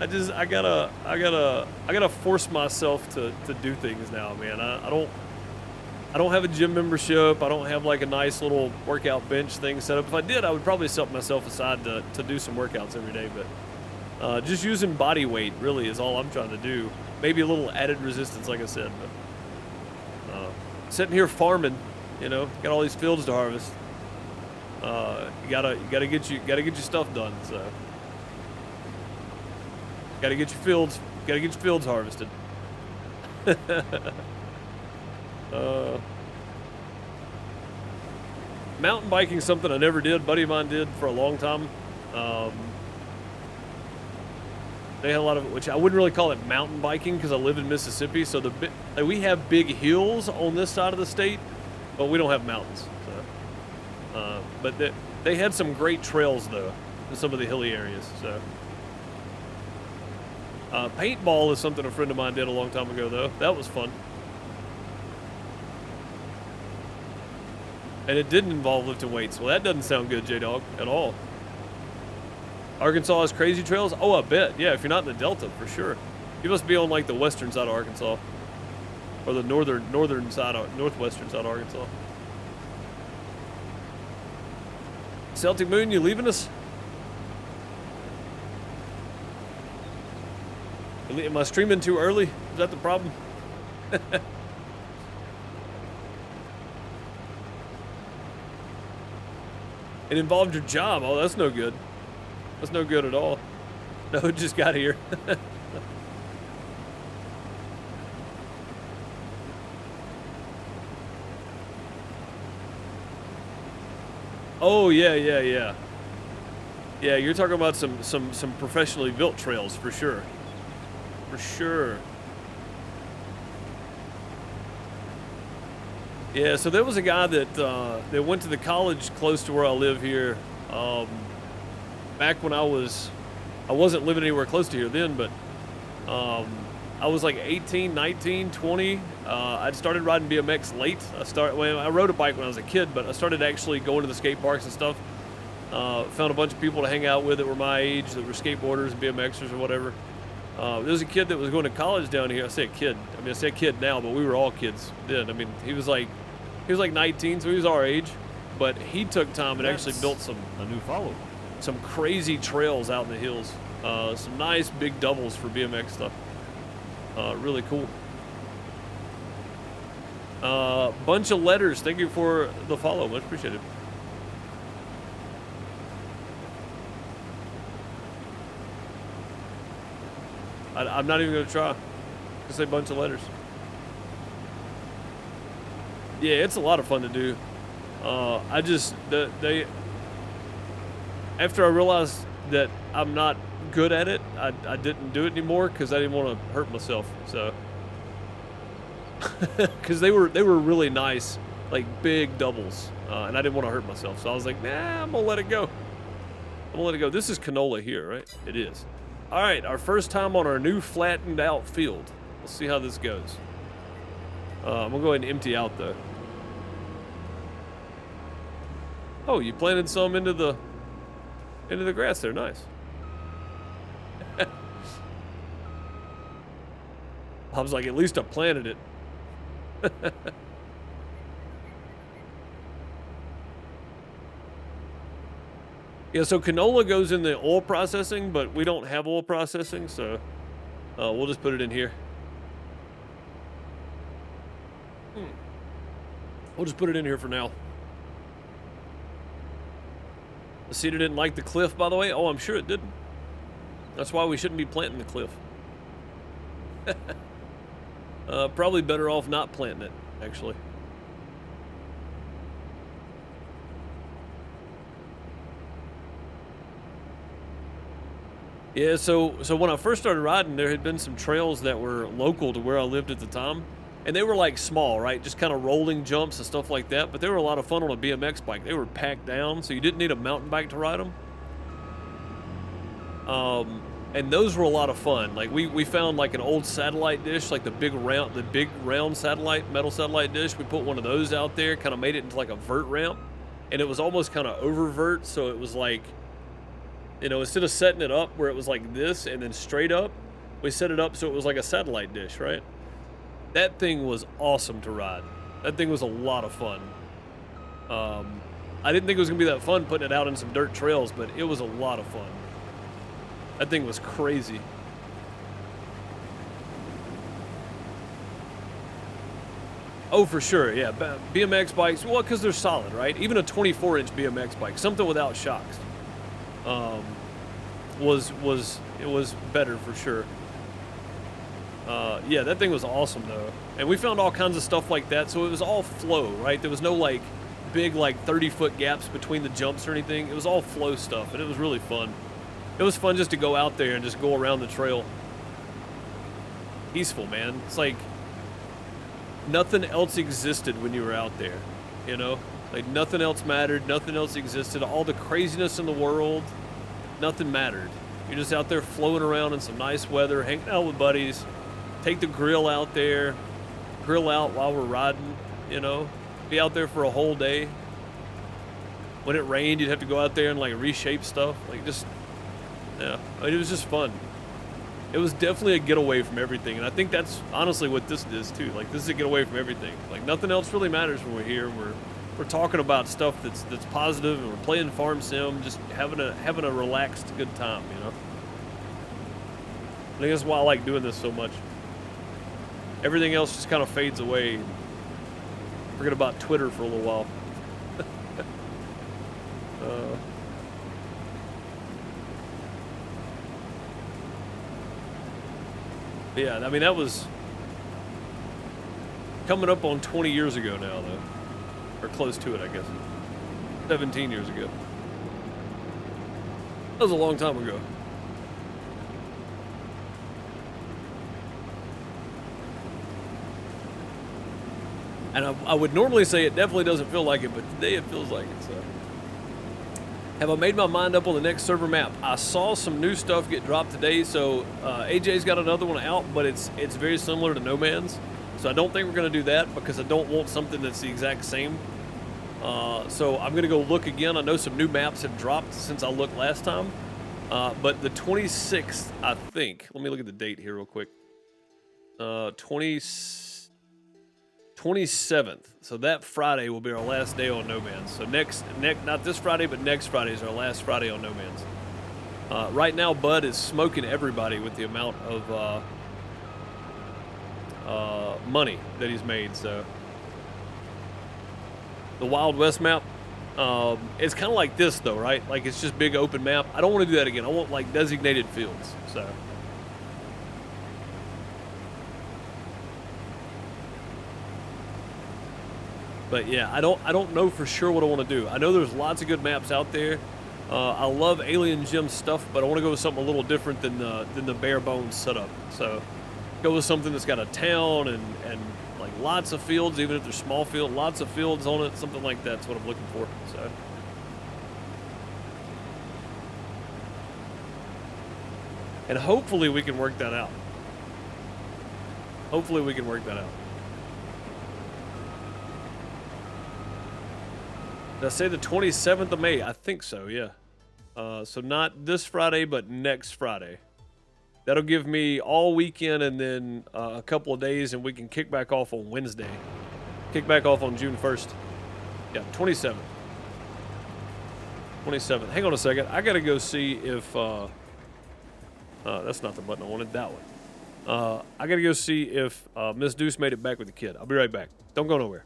I gotta force myself to do things now, man. I don't have a gym membership. I don't have like a nice little workout bench thing set up. If I did, I would probably set myself aside to do some workouts every day. But just using body weight really is all I'm trying to do. Maybe a little added resistance, like I said. But sitting here farming, you know, got all these fields to harvest. You gotta get your stuff done. So. Gotta get your fields harvested. Mountain biking, something I never did. A buddy of mine did for a long time. They had a lot of it, which I wouldn't really call it mountain biking because I live in Mississippi. So like we have big hills on this side of the state, but we don't have mountains. So, but they had some great trails though in some of the hilly areas. So. Paintball is something a friend of mine did a long time ago, though. That was fun. And it didn't involve lifting weights. Well, that doesn't sound good, J-Dog, at all. Arkansas has crazy trails? Oh, I bet. Yeah, if you're not in the Delta, for sure. You must be on, like, the western side of Arkansas. Or the northwestern side of Arkansas. Celtic Moon, you leaving us? Am I streaming too early? Is that the problem? It involved your job. Oh, that's no good. That's no good at all. No, it just got here. Oh, yeah. Yeah, you're talking about some professionally built trails for sure. For sure. Yeah, so there was a guy that went to the college close to where I live here. Back when I wasn't living anywhere close to here then, but I was like 18, 19, 20. I'd started riding BMX late. I rode a bike when I was a kid, but I started actually going to the skate parks and stuff. Found a bunch of people to hang out with that were my age, that were skateboarders and BMXers or whatever. There was a kid that was going to college down here. I say kid. I mean, I say kid now, but we were all kids then. I mean, he was like 19, so he was our age. But he took time and actually built some crazy trails out in the hills. Some nice big doubles for BMX stuff. Really cool. Bunch of letters. Thank you for the follow. Much appreciated. I'm not even gonna try. Just a bunch of letters. Yeah, it's a lot of fun to do. I just they after I realized that I'm not good at it, I didn't do it anymore because I didn't want to hurt myself. So, because they were really nice, like big doubles, and I didn't want to hurt myself. So I was like, nah, I'm gonna let it go. I'm gonna let it go. This is canola here, right? It is. All right, our first time on our new flattened out field. Let's see how this goes. I'm gonna go ahead and empty out though. Oh, you planted some into the grass there. Nice. I was like, at least I planted it. Yeah, so canola goes in the oil processing, but we don't have oil processing, so we'll just put it in here. We'll just put it in here for now. The cedar didn't like the cliff, by the way. Oh, I'm sure it didn't. That's why we shouldn't be planting the cliff. Probably better off not planting it, actually. Yeah, so when I first started riding, there had been some trails that were local to where I lived at the time. And they were like small, right? Just kind of rolling jumps and stuff like that. But they were a lot of fun on a BMX bike. They were packed down, so you didn't need a mountain bike to ride them. And those were a lot of fun. Like we found like an old satellite dish, like the big round satellite, metal satellite dish. We put one of those out there, kind of made it into like a vert ramp. And it was almost kind of over vert, so it was like, you know, instead of setting it up where it was like this and then straight up, we set it up so it was like a satellite dish, right? That thing was awesome to ride. That thing was a lot of fun. I didn't think it was gonna be that fun putting it out in some dirt trails, but it was a lot of fun. That thing was crazy. Oh, for sure, yeah. BMX bikes, well, because they're solid, right? Even a 24-inch BMX bike, something without shocks, it was better for sure. Yeah, that thing was awesome though. And we found all kinds of stuff like that, so it was all flow, right? There was no like big like 30-foot gaps between the jumps or anything. It was all flow stuff, and it was really fun. It was fun just to go out there and just go around the trail. Peaceful, man. It's like nothing else existed when you were out there, you know? Like nothing else mattered, nothing else existed. All the craziness in the world, nothing mattered. You're just out there flowing around in some nice weather, hanging out with buddies. Take the grill out there, grill out while we're riding, you know, be out there for a whole day. When it rained, you'd have to go out there and like reshape stuff. Like just, yeah, I mean, it was just fun. It was definitely a getaway from everything. And I think that's honestly what this is too. Like this is a getaway from everything. Like nothing else really matters when we're here. We're talking about stuff that's positive, and we're playing farm sim, just having a relaxed good time, you know. I think that's why I like doing this so much. Everything else just kind of fades away. Forget about Twitter for a little while. Yeah, I mean, that was coming up on 20 years ago now, though. Or close to it, I guess. 17 years ago. That was a long time ago. And I would normally say it definitely doesn't feel like it, but today it feels like it, so. Have I made my mind up on the next server map? I saw some new stuff get dropped today, so AJ's got another one out, but it's very similar to No Man's. So I don't think we're going to do that because I don't want something that's the exact same. So I'm going to go look again. I know some new maps have dropped since I looked last time. But the 26th, I think. Let me look at the date here real quick. 27th. So that Friday will be our last day on No Man's. So not this Friday, but next Friday is our last Friday on No Man's. Right now, Bud is smoking everybody with the amount of money that he's made. So the Wild West map, it's kind of like this though, right? Like it's just big open map. I don't want to do that again. I want like designated fields. So But yeah, I don't know for sure what I want to do. I know there's lots of good maps out there. I love Alien Gem stuff, but I want to go with something a little different than the bare bones setup. So go with something that's got a town and like lots of fields, even if they're small field, lots of fields on it. Something like that's what I'm looking for. So. And hopefully we can work that out. Hopefully we can work that out. Did I say the 27th of May? I think so, yeah. So not this Friday, but next Friday. That'll give me all weekend and then a couple of days, and we can kick back off on Wednesday. Kick back off on June 1st. Yeah, 27th. 27th. Hang on a second. I gotta go see if... that's not the button I wanted. That one. I gotta go see if Miss Deuce made it back with the kid. I'll be right back. Don't go nowhere.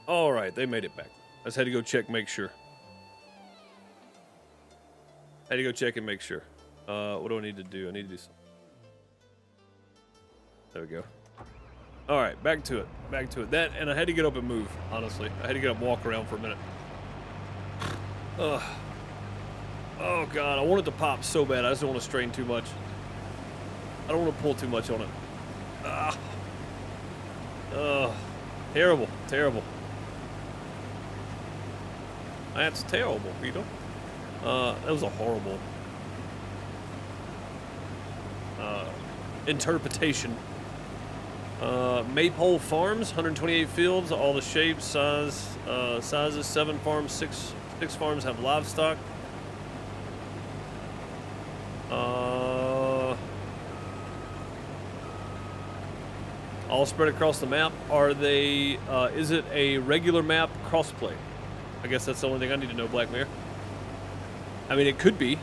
All right, they made it back. I just had to go check, make sure. Had to go check and make sure. What do I need to do? I need to do something. There we go. All right, back to it. Back to it. That, and I had to get up and move, honestly. I had to get up and walk around for a minute. Ugh. Oh, God. I want it to pop so bad. I just don't want to strain too much. I don't want to pull too much on it. Ah. Terrible. Terrible. That's terrible, Peter. That was a horrible interpretation. Maypole Farms, 128 fields, all the shapes, sizes, 7 farms, 6 farms have livestock. All spread across the map. Are they, is it a regular map crossplay? I guess that's the only thing I need to know, Black Mare. I mean, it could be.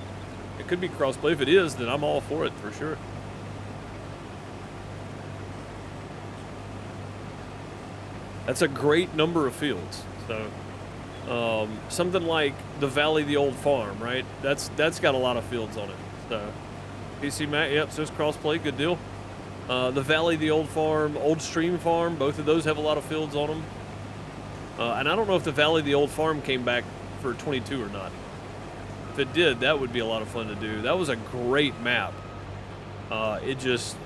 It could be crossplay. If it is, then I'm all for it, for sure. That's a great number of fields. So, something like the Valley of the Old Farm, right? That's got a lot of fields on it. So, PC Matt, yep, so it's crossplay, good deal. The Valley of the Old Farm, Old Stream Farm, both of those have a lot of fields on them. And I don't know if the Valley of the Old Farm came back for 22 or not. If it did, that would be a lot of fun to do. That was a great map. It just,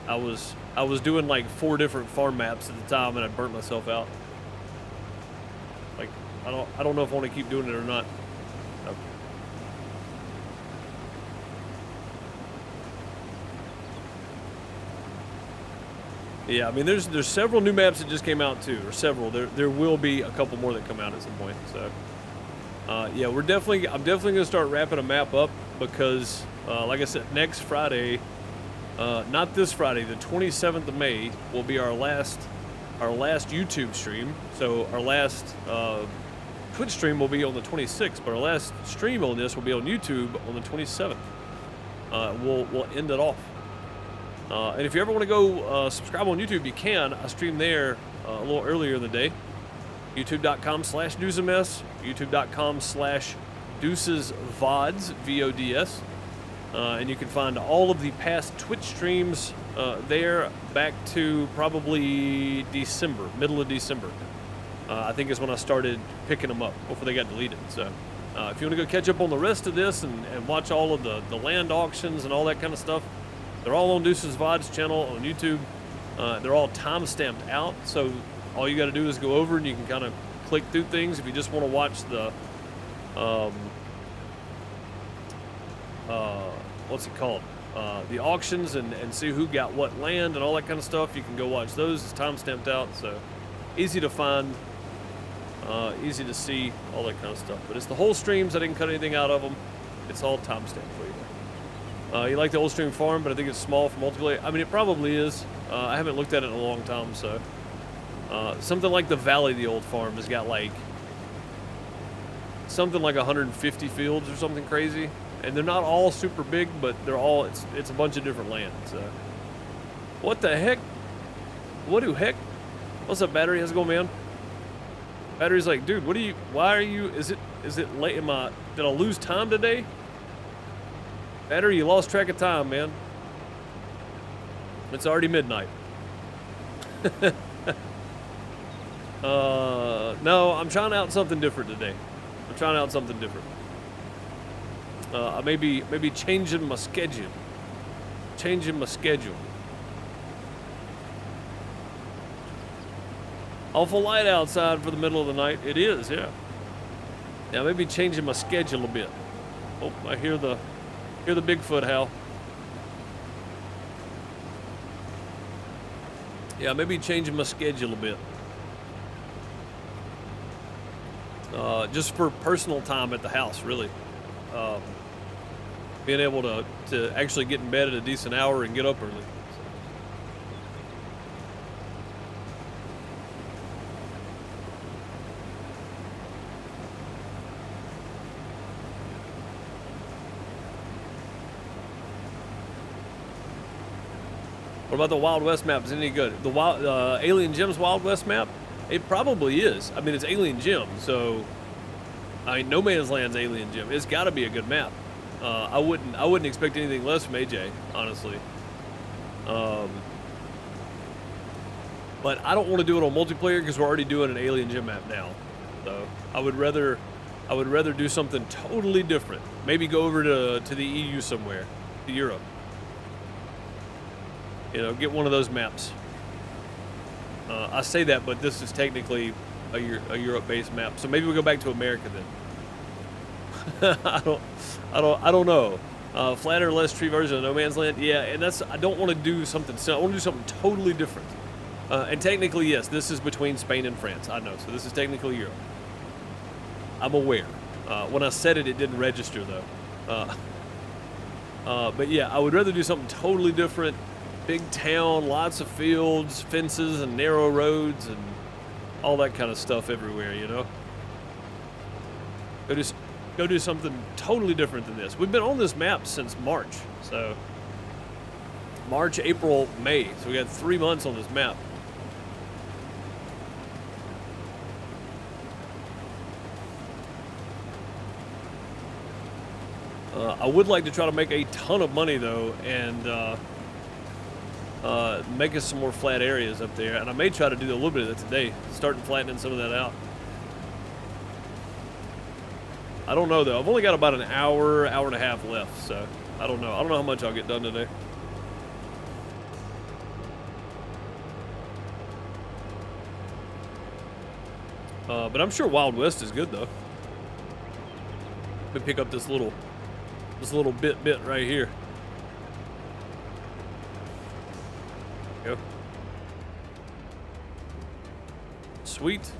I was doing like 4 different farm maps at the time, and I burnt myself out. Like, I don't know if I want to keep doing it or not. Okay. Yeah, I mean, there's several new maps that just came out too, or several. There will be a couple more that come out at some point. So, yeah, I'm definitely gonna start wrapping a map up because, like I said, next Friday, not this Friday, the 27th of May will be our last YouTube stream. So our last Twitch stream will be on the 26th, but our last stream on this will be on YouTube on the 27th. We'll end it off. And if you ever want to go subscribe on YouTube, you can. I stream there a little earlier in the day. YouTube.com/DeuceMS, YouTube.com/DeucesVods, VODS. And you can find all of the past Twitch streams there back to probably December, middle of December. I think is when I started picking them up before they got deleted. So if you want to go catch up on the rest of this and watch all of the land auctions and all that kind of stuff, they're all on Deuce's VOD's channel on YouTube. They're all time-stamped out, so all you got to do is go over and you can kind of click through things if you just want to watch the what's it called? The auctions and see who got what land and all that kind of stuff. You can go watch those. It's time-stamped out, so easy to find, easy to see, all that kind of stuff. But it's the whole streams. I didn't cut anything out of them. It's all time-stamped for you. You like the old stream farm, but I think it's small for multiplayer. I mean, it probably is. I haven't looked at it in a long time, so. Something like the Valley, the old farm, has got like, something like 150 fields or something crazy. And they're not all super big, but they're all, it's a bunch of different land, so. What the heck? What the heck? What's up, Battery? How's it going, man? Battery's like, dude, why are you, is it late, did I lose time today? Battery, you lost track of time, man. It's already midnight. No, I'm trying out something different today. I'm trying out something different. I maybe changing my schedule. Awful light outside for the middle of the night. It is, yeah. Now maybe changing my schedule a bit. Oh, I hear the Bigfoot howl. Yeah, maybe changing my schedule a bit. Just for personal time at the house, really. Being able to actually get in bed at a decent hour and get up early. What about the Wild West map? Is it any good? The Alien Gems Wild West map? It probably is. I mean, it's Alien Gem, so I mean, No Man's Land's Alien Gem. It's got to be a good map. I wouldn't expect anything less from AJ, honestly. But I don't want to do it on multiplayer because we're already doing an Alien Gem map now. So I would rather do something totally different. Maybe go over to the EU somewhere, to Europe. You know, get one of those maps. I say that, but this is technically a Europe-based map. So maybe we'll go back to America then. I don't know. Flat or less tree version of No Man's Land. Yeah, and I don't want to do something. So I want to do something totally different. And technically, yes, this is between Spain and France. I know. So this is technically Europe. I'm aware. When I said it, it didn't register though. But yeah, I would rather do something totally different. Big town, lots of fields, fences, and narrow roads, and all that kind of stuff everywhere, you know? Go do something totally different than this. We've been on this map since March, so March, April, May. So we got 3 months on this map. I would like to try to make a ton of money though, and make us some more flat areas up there, and I may try to do a little bit of that today, starting flattening some of that out. I don't know though. I've only got about an hour, hour and a half left, so I don't know. I don't know how much I'll get done today. But I'm sure Wild West is good though. Let me pick up this little bit right here. Go. Sweet.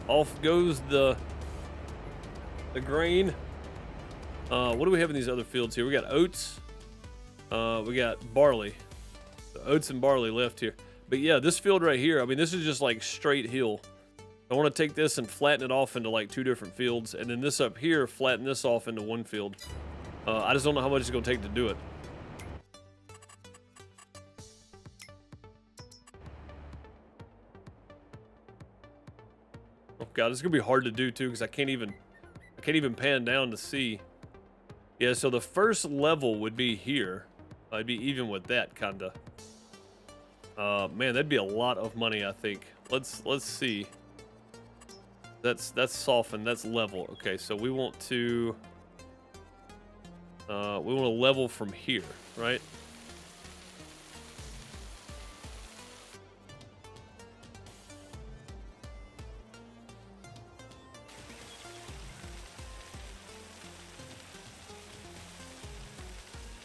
Off goes the grain. What do we have in these other fields here? We got oats. We got barley. So oats and barley left here. But yeah, this field right here, I mean, this is just like straight hill. I want to take this and flatten it off into like 2 different fields. And then this up here, flatten this off into 1 field. I just don't know how much it's going to take to do it. Oh god, it's gonna be hard to do too because I can't even pan down to see. Yeah, so the first level would be here. I'd be even with that kinda. Man, that'd be a lot of money, I think. Let's see. That's softened. That's level. Okay, so we want to level from here, right?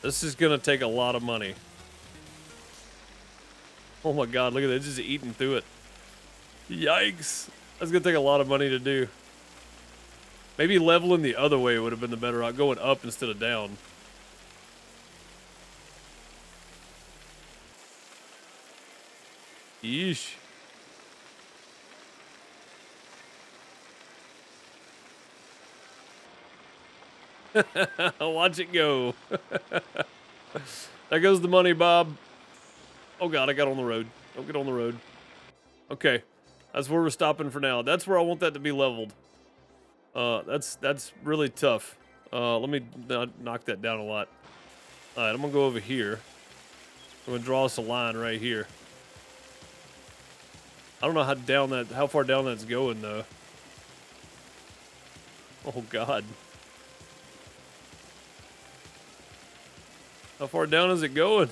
This is gonna take a lot of money. Oh my god, look at that, it's just eating through it. Yikes. That's gonna take a lot of money to do. Maybe leveling the other way would have been the better route, going up instead of down. Yeesh. Watch it go. There goes the money, Bob. Oh god, I got on the road. Don't get on the road. Okay, that's where we're stopping for now. That's where I want that to be leveled. That's really tough. Let me knock that down a lot. All right, I'm gonna go over here. I'm gonna draw us a line right here. I don't know how far down that's going though. Oh god. How far down is it going?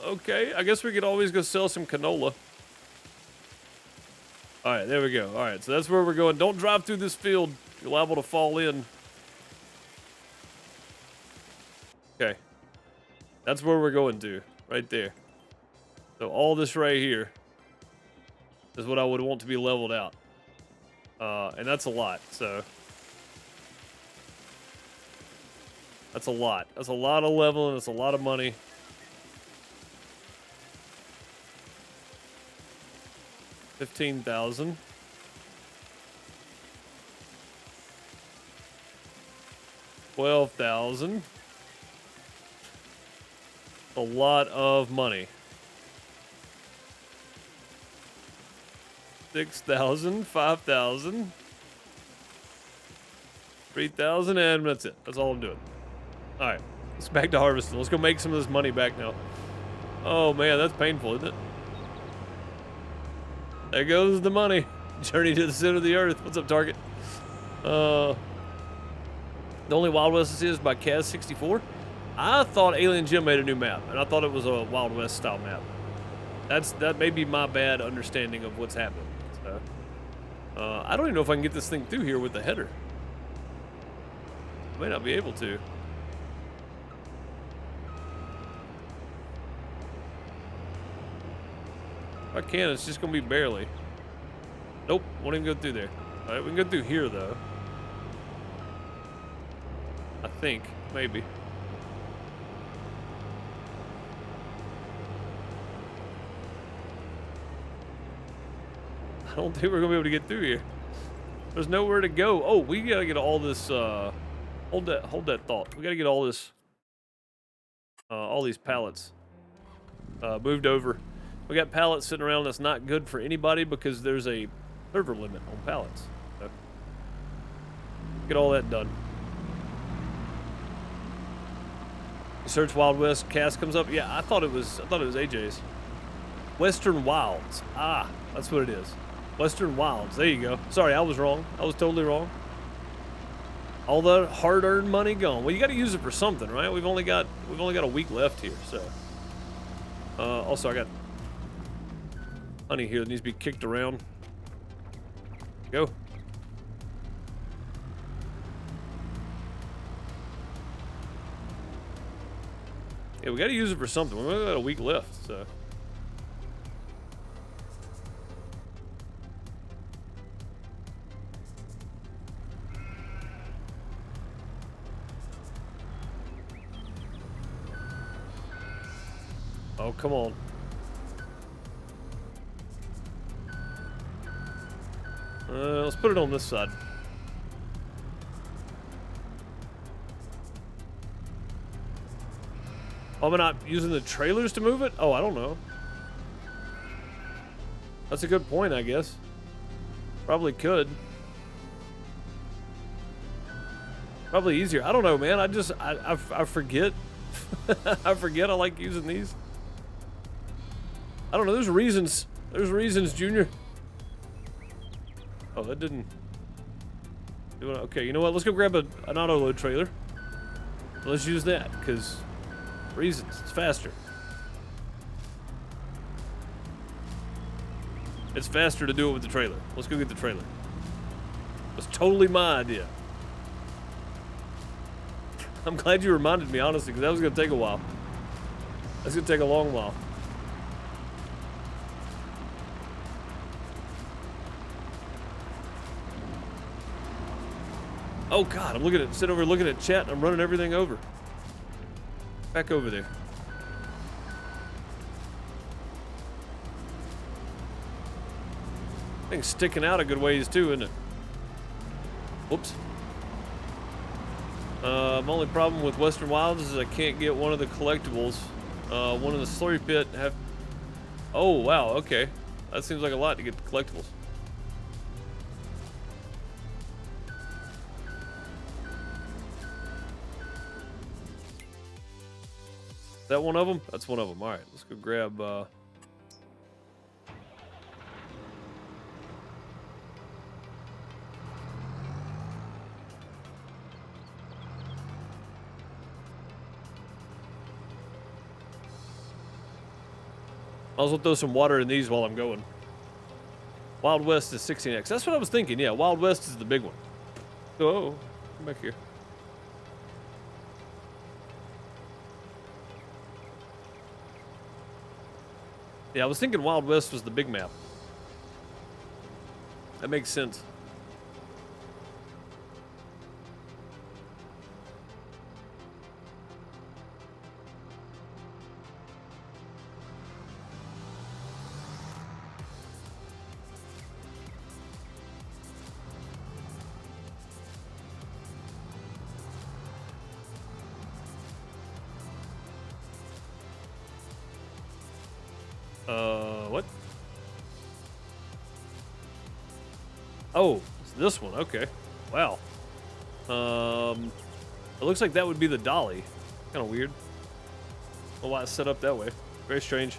Okay. I guess we could always go sell some canola. All right, there we go. All right, so that's where we're going. Don't drive through this field. You're liable to fall in. Okay. That's where we're going to, right there. So all this right here is what I would want to be leveled out. And that's a lot, so. That's a lot. That's a lot of leveling. That's a lot of money. $15,000. $12,000. A lot of money. 6,000, 5,000, 3,000, and that's it. That's all I'm doing. All right, let's back to harvesting. Let's go make some of this money back now. Oh man, that's painful, isn't it? There goes the money. Journey to the center of the earth. What's up, Target? The only Wild West is by Kaz64. I thought Alien Jim made a new map, and I thought it was a Wild West style map. That may be my bad understanding of what's happening. So, I don't even know if I can get this thing through here with the header. I may not be able to. If I can, it's just gonna be barely. Nope, won't even go through there. All right, we can go through here though. I think, maybe. I don't think we're gonna be able to get through here. There's nowhere to go. Oh, we gotta get all this, hold that thought. We gotta get all this, all these pallets, moved over. We got pallets sitting around that's not good for anybody because there's a server limit on pallets. So, get all that done. Search Wild West, cast comes up. Yeah, I thought it was AJ's. Western Wilds. Ah, that's what it is. Western Wilds. There you go. Sorry, I was wrong. I was totally wrong. All the hard-earned money gone. Well, you got to use it for something, right? We've only got a week left here, so. Also, I got honey here that needs to be kicked around. Go. Yeah, we got to use it for something. We've only got a week left, so. Oh, come on. Let's put it on this side. Oh, am I not using the trailers to move it? Oh, I don't know. That's a good point, I guess. Probably could. Probably easier. I don't know, man. I forget. I forget I like using these. I don't know. There's reasons. There's reasons, Junior. Oh, that didn't do it. Okay, you know what? Let's go grab an auto load trailer. Let's use that, because reasons. It's faster. It's faster to do it with the trailer. Let's go get the trailer. That's totally my idea. I'm glad you reminded me, honestly, because that was going to take a while. That's going to take a long while. Oh God, I'm sitting over looking at chat and I'm running everything over. Back over there. Thing's sticking out a good ways too, isn't it? Whoops. My only problem with Western Wilds is I can't get one of the collectibles. One of the slurry pit have. Oh wow, okay. That seems like a lot to get the collectibles. Is that one of them? That's one of them. All right, let's go grab. Might as well throw some water in these while I'm going. Wild West is 16x. That's what I was thinking. Yeah, Wild West is the big one. Oh, come back here. Yeah, I was thinking Wild West was the big map. That makes sense. What? Oh, it's this one. Okay. Wow. It looks like that would be the dolly. Kind of weird. I don't know why it's set up that way. Very strange.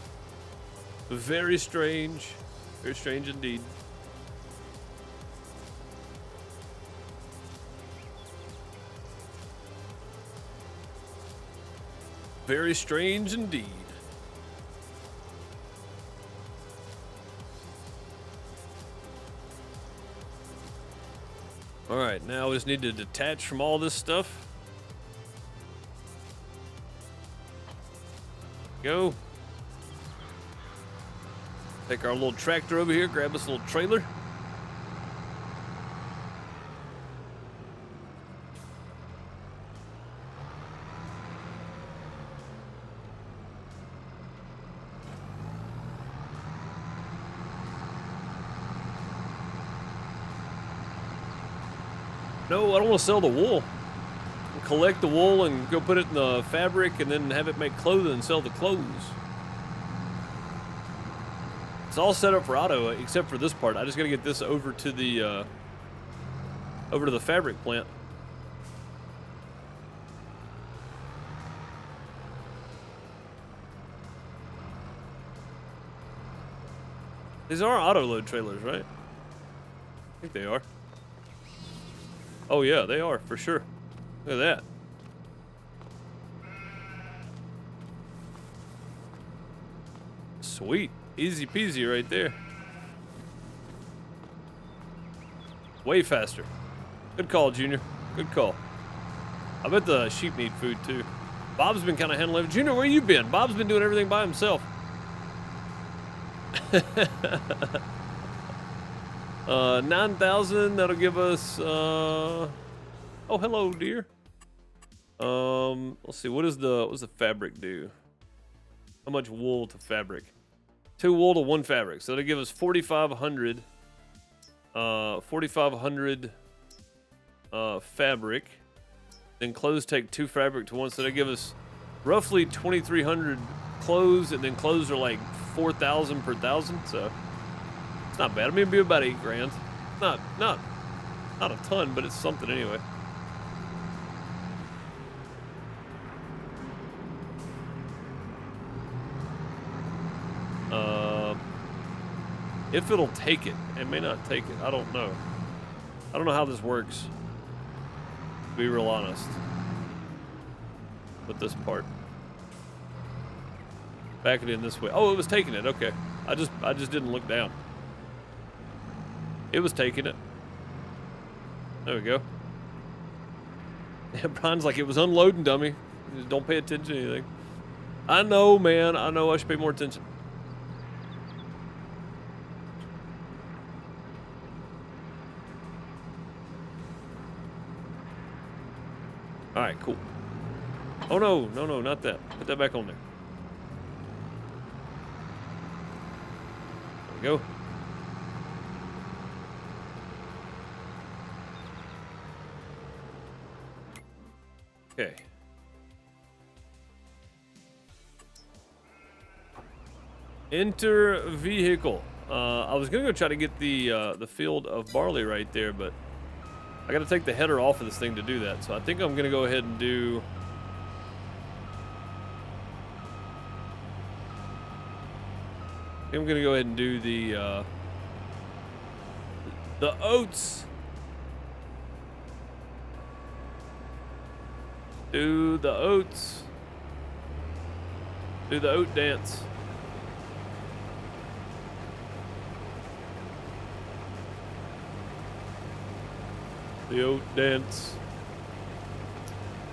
Very strange. Very strange indeed. Very strange indeed. All right, now we just need to detach from all this stuff. Go. Take our little tractor over here, grab this little trailer. No, I don't want to sell the wool. I'll collect the wool and go put it in the fabric and then have it make clothing and sell the clothes. It's all set up for auto except for this part. I just got to get this over to the fabric plant. These are auto load trailers, right? I think they are. Oh yeah, they are for sure. Look at that. Sweet, easy peasy right there. Way faster. Good call, Junior. Good call. I bet the sheep need food too. Bob's been kind of handling it. Junior, where you been? Bob's been doing everything by himself. 9,000. That'll give us. Oh, hello, dear. Let's see. What's the fabric do? How much wool to fabric? 2 wool to 1 fabric. So that'll give us 4,500. 4,500 fabric. Then clothes take 2 fabric to 1, so that'll give us roughly 2,300 clothes, and then clothes are like 4,000 per 1,000. So it's not bad. I mean, it'd be about 8 grand. Not a ton, but it's something anyway. If it'll take it, it may not take it. I don't know. I don't know how this works. To be real honest. With this part. Back it in this way. Oh, it was taking it. Okay. I just didn't look down. It was taking it. There we go. Yeah, Brian's like, it was unloading, dummy. Just don't pay attention to anything. I know, man. I know I should pay more attention. All right, cool. Oh, no, not that. Put that back on there. There we go. Okay. Enter vehicle. I was gonna go try to get the field of barley right there, but I gotta take the header off of this thing to do that. So I think I'm gonna go ahead and do. I'm gonna go ahead and do the oats. Do the oats. Do the oat dance. The oat dance.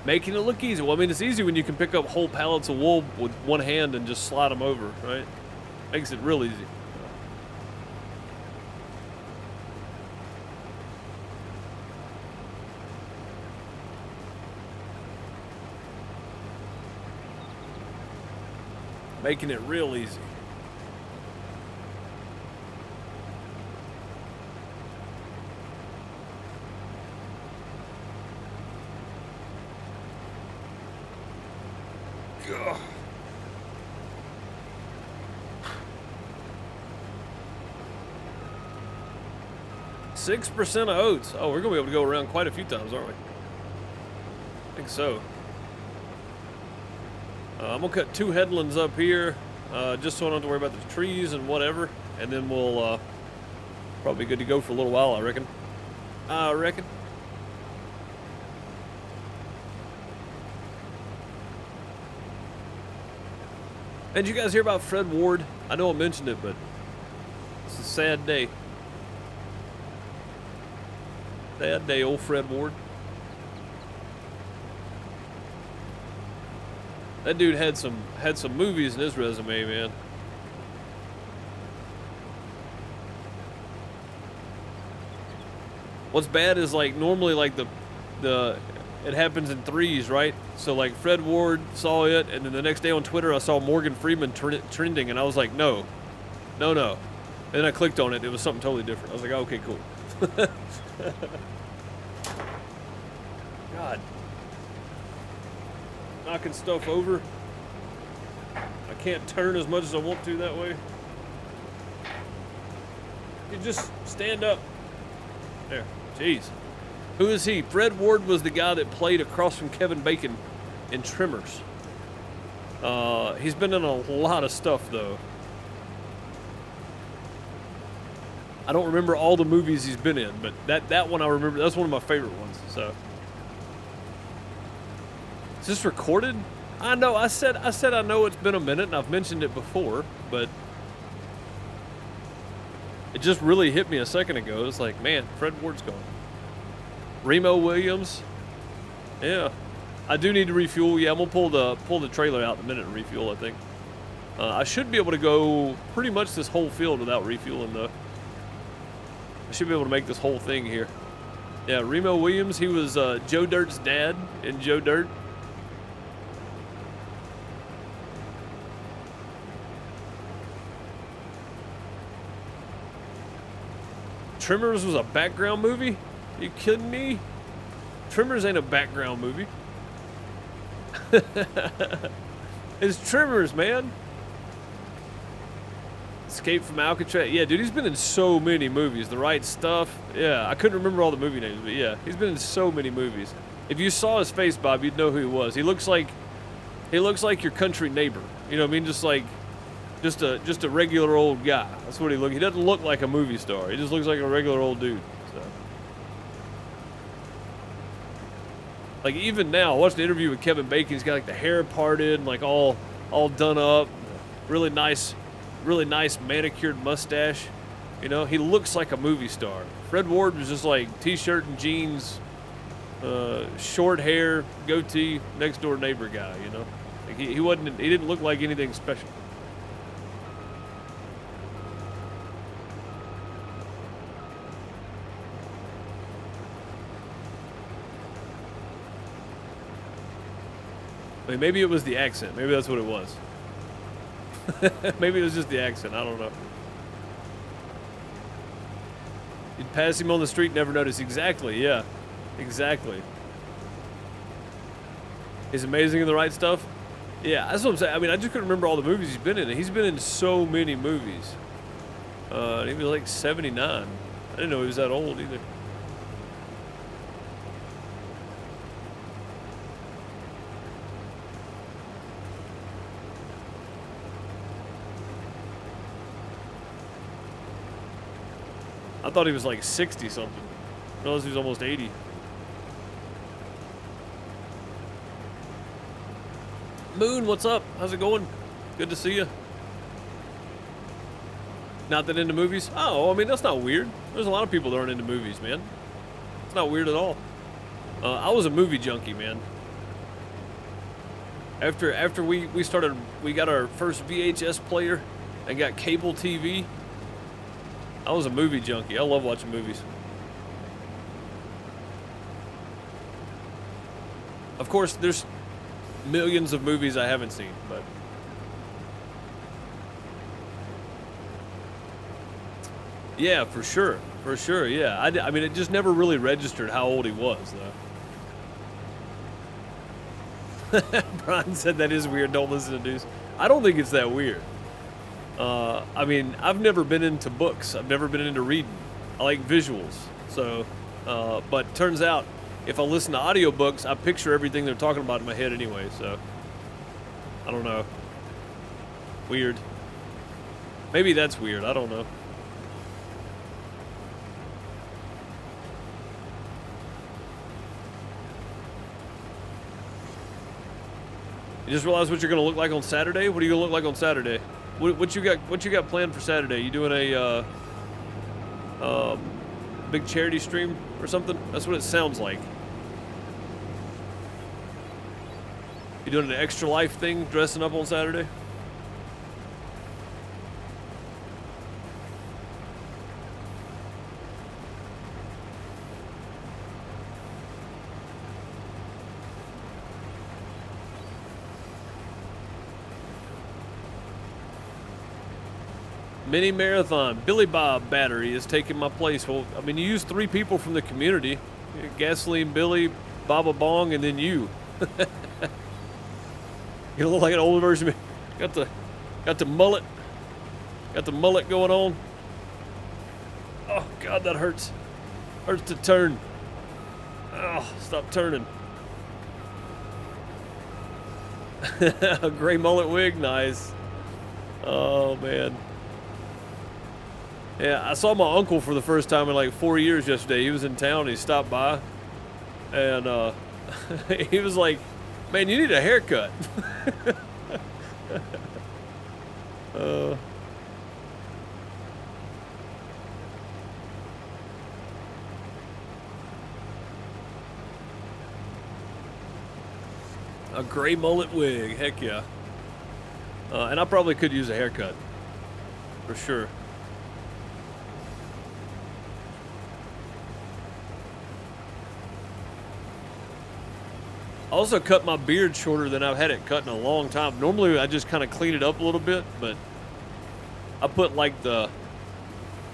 Making it look easy. Well, I mean, it's easy when you can pick up whole pallets of wool with one hand and just slide them over, right? Makes it real easy. Making it real easy. Ugh. 6% of oats. Oh, we're gonna be able to go around quite a few times, aren't we? I think so. I'm gonna cut 2 headlands up here, just so I don't have to worry about the trees and whatever, and then we'll probably be good to go for a little while, I reckon. And did you guys hear about Fred Ward? I know I mentioned it, but it's a sad day. Sad day, old Fred Ward. That dude had some movies in his resume, man. What's bad is like normally like the it happens in threes, right? So like Fred Ward saw it, and then the next day on Twitter I saw Morgan Freeman trending, and I was like, no. And then I clicked on it. It was something totally different. I was like, oh, okay, cool. God. Knocking stuff over. I can't turn as much as I want to that way. You just stand up. There. Jeez. Who is he? Fred Ward was the guy that played across from Kevin Bacon in Tremors. He's been in a lot of stuff, though. I don't remember all the movies he's been in, but that one I remember. That's one of my favorite ones. So, is this recorded? I know. I said I know it's been a minute, and I've mentioned it before, but it just really hit me a second ago. It's like, man, Fred Ward's gone. Remo Williams. Yeah, I do need to refuel. Yeah, I'm gonna pull the trailer out in a minute and refuel. I think I should be able to go pretty much this whole field without refueling though. I should be able to make this whole thing here. Yeah, Remo Williams. He was Joe Dirt's dad in Joe Dirt. Tremors was a background movie? Are you kidding me? Tremors ain't a background movie. It's Tremors, man. Escape from Alcatraz. Yeah, dude, he's been in so many movies. The Right Stuff. Yeah, I couldn't remember all the movie names, but yeah, he's been in so many movies. If you saw his face, Bob, you'd know who he was. He looks like your country neighbor. You know what I mean? Just a regular old guy. That's what he look. He doesn't look like a movie star. He just looks like a regular old dude. So. Like even now, I watched an interview with Kevin Bacon. He's got like the hair parted, and like all done up, really nice manicured mustache. You know, he looks like a movie star. Fred Ward was just like t-shirt and jeans, short hair, goatee, next door neighbor guy. You know, like he didn't look like anything special. I mean, maybe it was the accent. Maybe that's what it was. Maybe it was just the accent. I don't know. You'd pass him on the street, never notice. Exactly, yeah. Exactly. He's amazing in The Right Stuff? Yeah, that's what I'm saying. I mean, I just couldn't remember all the movies he's been in. He's been in so many movies. He was like 79. I didn't know he was that old either. I thought he was like 60 something. I realized he was almost 80. Moon, what's up? How's it going? Good to see you. Not that into movies? Oh, I mean, that's not weird. There's a lot of people that aren't into movies, man. It's not weird at all. I was a movie junkie, man. After we got our first VHS player and got cable TV, I was a movie junkie. I love watching movies. Of course, there's millions of movies I haven't seen, but yeah, for sure, yeah. I mean, it just never really registered how old he was, though. Brian said that is weird. Don't listen to Deuce. I don't think it's that weird. I mean, I've never been into books. I've never been into reading. I like visuals. So, but turns out, if I listen to audiobooks, I picture everything they're talking about in my head anyway. So, I don't know. Weird. Maybe that's weird. I don't know. You just realized what you're gonna look like on Saturday? What are you gonna look like on Saturday? What you got planned for Saturday? You doing a big charity stream or something? That's what it sounds like. You doing an Extra Life thing, dressing up on Saturday? Mini marathon. Billy Bob battery is taking my place. Well, I mean, you use 3 people from the community. Gasoline Billy, Baba Bong, and then you. You look like an older version of me. Got the mullet. Got the mullet going on. Oh, God, that hurts. Hurts to turn. Oh, stop turning. A gray mullet wig. Nice. Oh, man. Yeah, I saw my uncle for the first time in like 4 years yesterday. He was in town. He stopped by, and he was like, "Man, you need a haircut." uh, a gray mullet wig, heck yeah. And I probably could use a haircut, for sure. I also cut my beard shorter than I've had it cut in a long time. Normally, I just kind of clean it up a little bit, but I put like the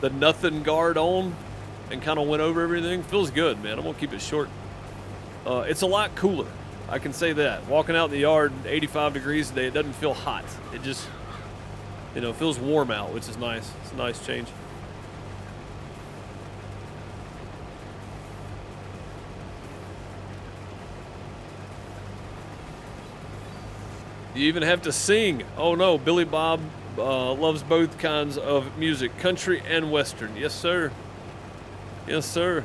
nothing guard on and kind of went over everything. Feels good, man. I'm gonna keep it short. It's a lot cooler. I can say that. Walking out in the yard, 85 degrees today, it doesn't feel hot. It just, feels warm out, which is nice. It's a nice change. You even have to sing. Oh no, Billy Bob loves both kinds of music, country and western. Yes, sir. Yes, sir.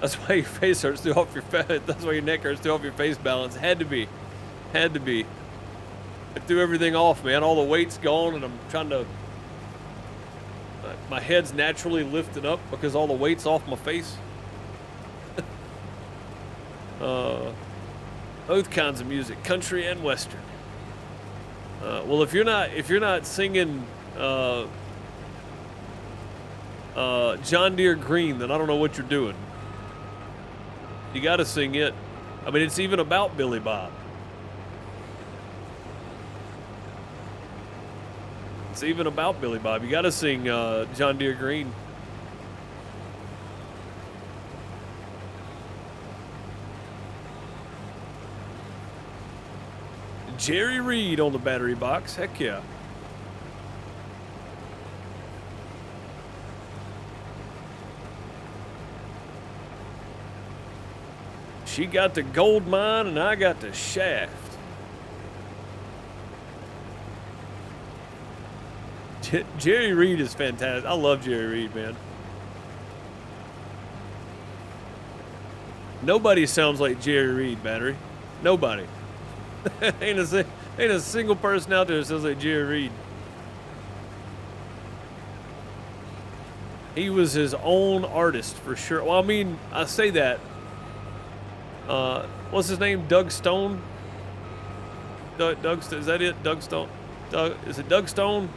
That's why your face hurts through off your face. That's why your neck hurts through off your face balance. Had to be. Had to be. I threw everything off, man. All the weight's gone, and I'm trying to. My head's naturally lifted up because all the weight's off my face. Both kinds of music, country and western. Well, if you're not singing John Deere Green, then I don't know what you're doing. You got to sing it. I mean, it's even about Billy Bob. It's even about Billy Bob. You got to sing John Deere Green. Jerry Reed on the battery box. Heck yeah. She got the gold mine and I got the shaft. Jerry Reed is fantastic. I love Jerry Reed, man. Nobody sounds like Jerry Reed, battery. Nobody. ain't a single person out there that sounds like Jerry Reed. He was his own artist for sure. Well, I mean, I say that. What's his name? Doug Stone? Doug, is that it? Doug Stone? Is it Doug Stone?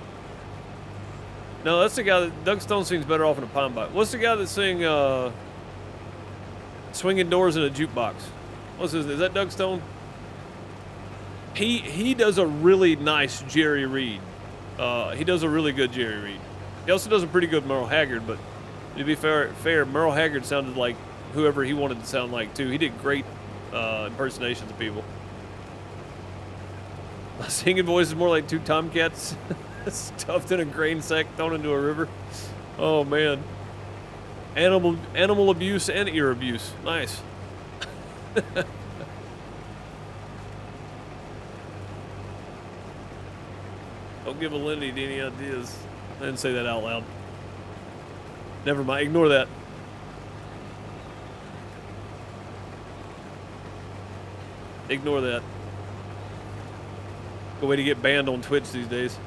No, that's the guy that Doug Stone sings better off in a pine box. What's the guy that sing Swinging Doors in a Jukebox? Is that Doug Stone? He does a really nice Jerry Reed. He does a really good Jerry Reed. He also does a pretty good Merle Haggard, but to be fair, Merle Haggard sounded like whoever he wanted to sound like too. He did great impersonations of people. My singing voice is more like two tomcats stuffed in a grain sack thrown into a river. Oh man. Animal abuse and ear abuse. Nice. Don't give a Lindy any ideas. I didn't say that out loud. Never mind. Ignore that. Ignore that. Good way to get banned on Twitch these days.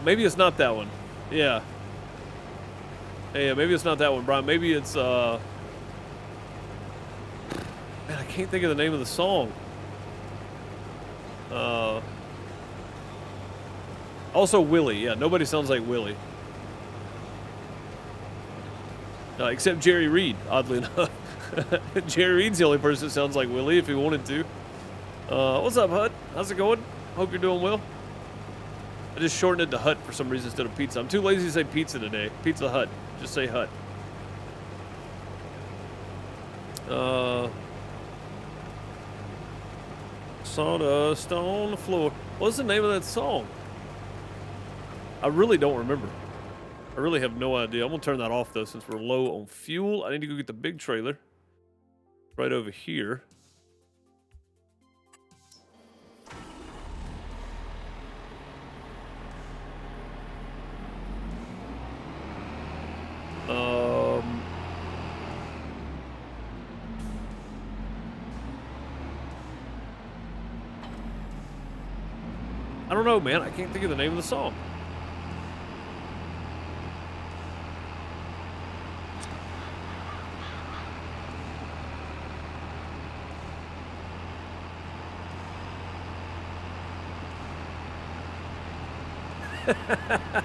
Maybe it's not that one. Yeah. Yeah, maybe it's not that one, Brian. Maybe it's, man, I can't think of the name of the song. Also Willie. Yeah, nobody sounds like Willie. Except Jerry Reed, oddly enough. Jerry Reed's the only person that sounds like Willie if he wanted to. What's up, Hut? How's it going? Hope you're doing well. I just shortened it to Hut for some reason instead of pizza. I'm too lazy to say pizza today. Pizza Hut. Just say Hut. Sawdust on the floor. What's the name of that song? I really don't remember. I really have no idea. I'm gonna turn that off though since we're low on fuel. I need to go get the big trailer. Right over here. I don't know, man. I can't think of the name of the song.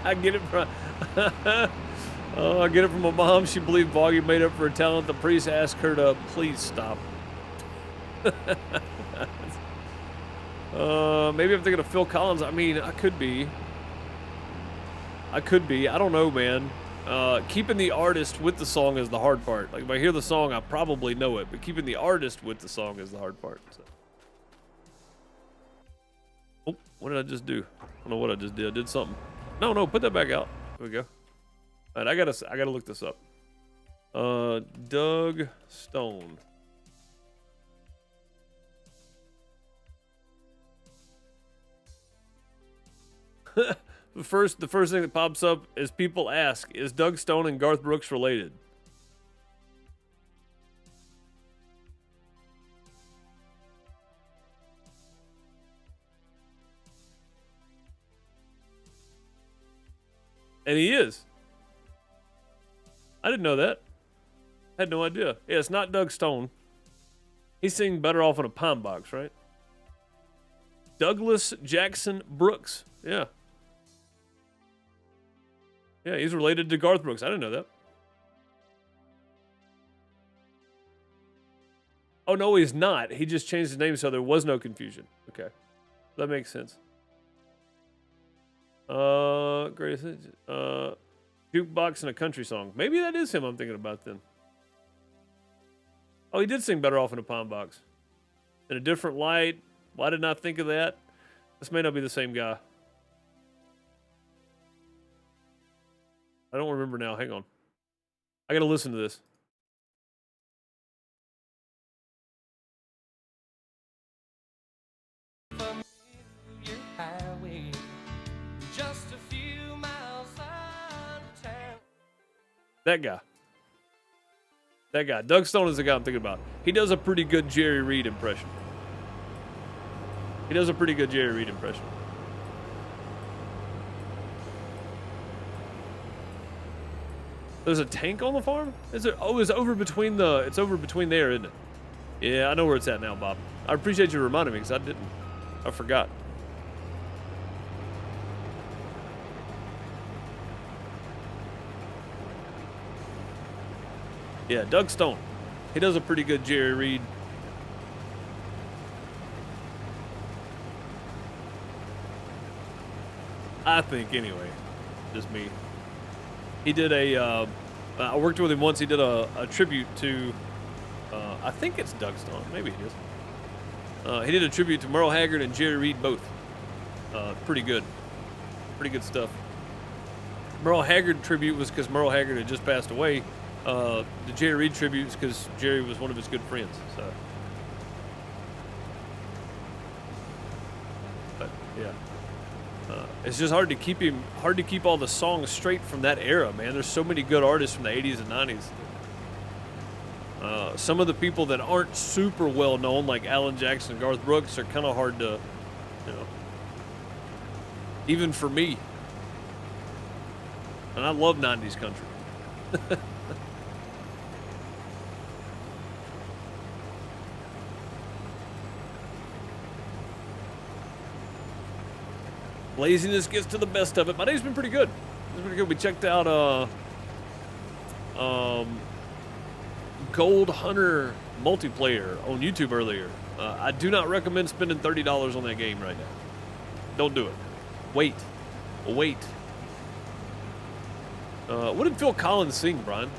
I get it from I get it from my mom. She believed Boggy made up for her talent. The priest asked her to please stop. Maybe I'm thinking of Phil Collins. I mean, I could be. I don't know, man. Keeping the artist with the song is the hard part. Like, if I hear the song, I probably know it, but keeping the artist with the song is the hard part. So. Oh, what did I just do? I don't know what I just did. I did something. No, put that back out. There we go. All right, I gotta look this up. Doug Stone. The first thing that pops up is people ask, is Doug Stone and Garth Brooks related? And he is. I didn't know that. I had no idea. Yeah, it's not Doug Stone. He's singing Better Off in a Pine Box, right? Douglas Jackson Brooks. Yeah. Yeah, he's related to Garth Brooks. I didn't know that. Oh, no, he's not. He just changed his name so there was no confusion. Okay. That makes sense. Greatest jukebox and a country song. Maybe that is him I'm thinking about then. Oh, he did sing Better Off in a Pine Box. In a Different Light. Why didn't I think of that? This may not be the same guy. I don't remember now. Hang on. I gotta listen to this. That guy. Doug Stone is the guy I'm thinking about. He does a pretty good Jerry Reed impression. There's a tank on the farm? Is it? Oh, it's over between there, isn't it? Yeah, I know where it's at now, Bob. I appreciate you reminding me because I didn't. I forgot. Yeah, Doug Stone. He does a pretty good Jerry Reed. I think, anyway. Just me. He did I worked with him once. He did a tribute to, I think it's Doug Stone. Maybe it is. He did a tribute to Merle Haggard and Jerry Reed both. Pretty good. Pretty good stuff. Merle Haggard tribute was because Merle Haggard had just passed away. The Jerry Reed tribute is because Jerry was one of his good friends. So, but yeah, it's just hard to keep all the songs straight from that era, man. There's so many good artists from the 80s and 90s. Some of the people that aren't super well known, like Alan Jackson and Garth Brooks, are kind of hard to, even for me. And I love 90s country. Laziness gets to the best of it. My day's been pretty good. We checked out Gold Hunter multiplayer on YouTube earlier. I do not recommend spending $30 on that game right now. Don't do it. Wait. What did Phil Collins sing, Brian?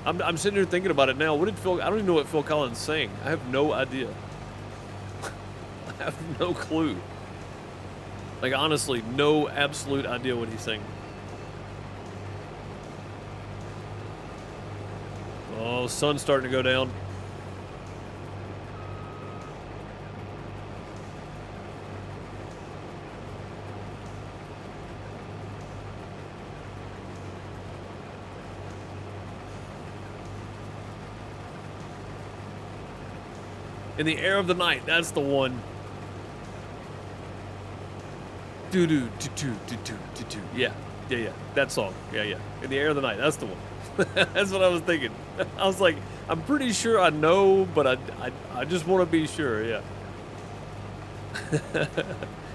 I'm sitting here thinking about it now. I don't even know what Phil Collins sang. I have no idea. I have no clue. Like, honestly, no absolute idea what he's saying. Oh, sun's starting to go down. In the air of the night, that's the one. Do do do do do do do do. Yeah, yeah, yeah. That song. Yeah, yeah. In the air of the night, that's the one. That's what I was thinking. I was like, I'm pretty sure I know, but I just want to be sure. Yeah.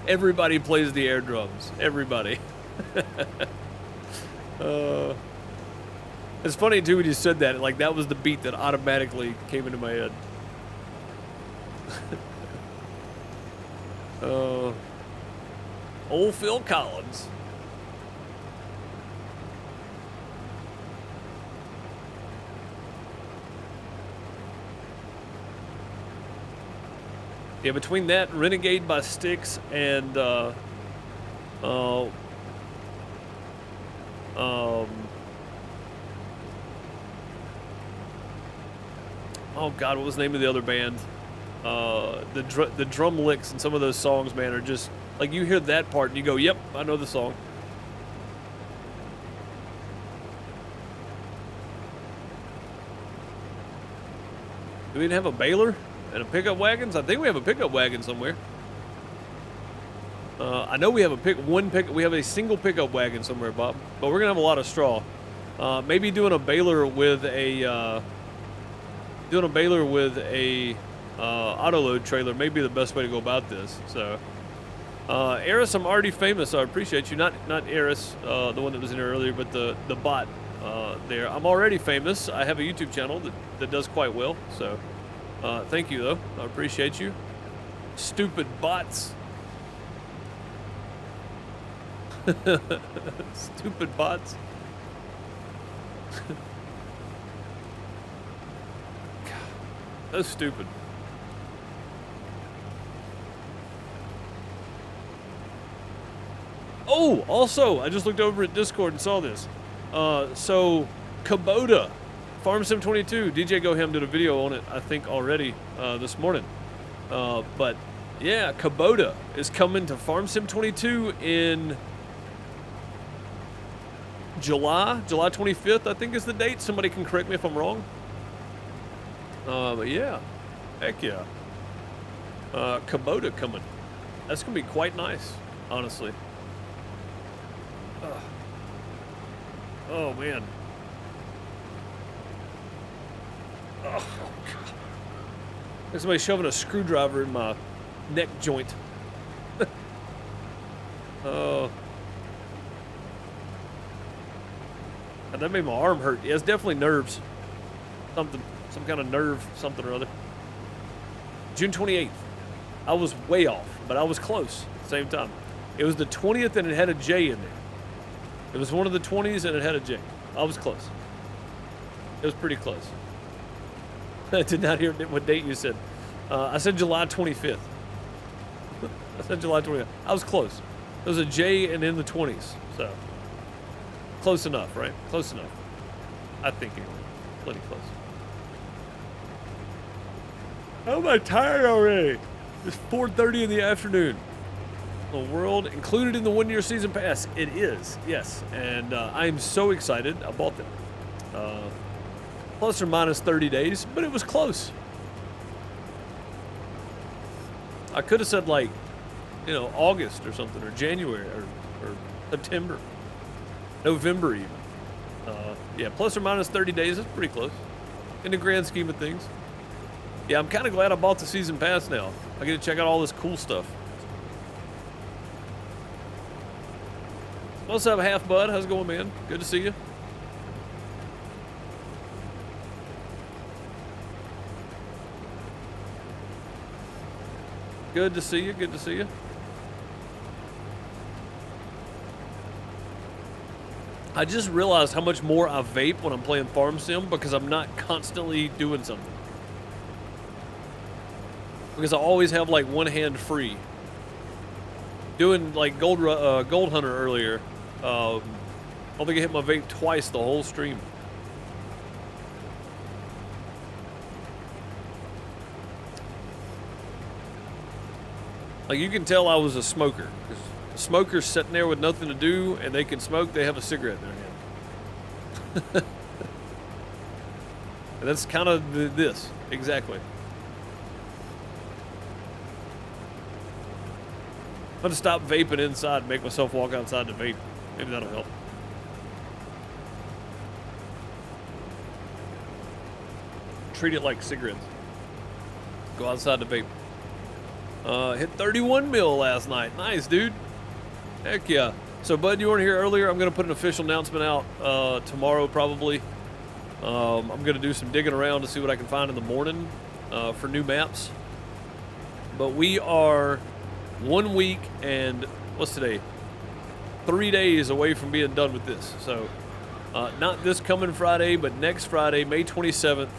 Everybody plays the air drums. Everybody. It's funny too when you said that. Like that was the beat that automatically came into my head. Old Phil Collins. Yeah, between that Renegade by Styx and oh God, what was the name of the other band? The drum licks and some of those songs, man, are just like you hear that part and you go, "Yep, I know the song." Do we even have a baler and a pickup wagons? I think we have a pickup wagon somewhere. I know we have we have a single pickup wagon somewhere, Bob, but we're gonna have a lot of straw. Maybe doing a baler with a autoload trailer may be the best way to go about this. So, Eris, I'm already famous, so I appreciate you. Not Eris, the one that was in here earlier, but the bot there. I'm already famous. I have a YouTube channel that does quite well. So, thank you though. I appreciate you. Stupid bots. Stupid bots. That's stupid. Oh, also, I just looked over at Discord and saw this. So, Kubota, Farm Sim 22, DJ GoHam did a video on it, I think, already this morning. But, yeah, Kubota is coming to Farm Sim 22 in July 25th, I think is the date. Somebody can correct me if I'm wrong. But yeah, heck yeah. Kubota coming. That's gonna be quite nice, honestly. Oh man. Oh God. There's somebody shoving a screwdriver in my neck joint. Oh. God, that made my arm hurt. Yeah, it's definitely nerves. Something. Some kind of nerve, something or other. June 28th. I was way off, but I was close at the same time. It was the 20th and it had a J in there. It was one of the 20s and it had a J. I was close. It was pretty close. I did not hear what date you said. I said July 25th. I said July 25th. I was close. There was a J and in the 20s, so close enough, right? Close enough. I think anyway. Plenty close. How am I tired already? It's 4:30 in the afternoon. The world included in the 1-year season pass. It is, yes. And I am so excited. I bought them. Plus or minus 30 days, but it was close. I could have said like, you know, August or something, or January, or September, November even. Yeah, plus or minus 30 days. That's pretty close in the grand scheme of things. Yeah, I'm kind of glad I bought the season pass now. I get to check out all this cool stuff. What's up, Half Bud? How's it going, man? Good to see you. Good to see you. Good to see you. I just realized how much more I vape when I'm playing Farm Sim because I'm not constantly doing something. Because I always have like one hand free. Doing like gold hunter earlier. I don't think I hit my vape twice the whole stream. Like, you can tell I was a smoker. Because smokers sitting there with nothing to do and they can smoke, they have a cigarette in their hand. And that's kind of this, exactly. I'm gonna stop vaping inside and make myself walk outside to vape. Maybe that'll help. Treat it like cigarettes. Go outside to vape. Hit 31 mil last night. Nice, dude. Heck yeah. So, Bud, you weren't here earlier. I'm going to put an official announcement out tomorrow, probably. I'm going to do some digging around to see what I can find in the morning for new maps. But we are 1 week and, what's today? 3 days away from being done with this. So, not this coming Friday, but next Friday, May 27th,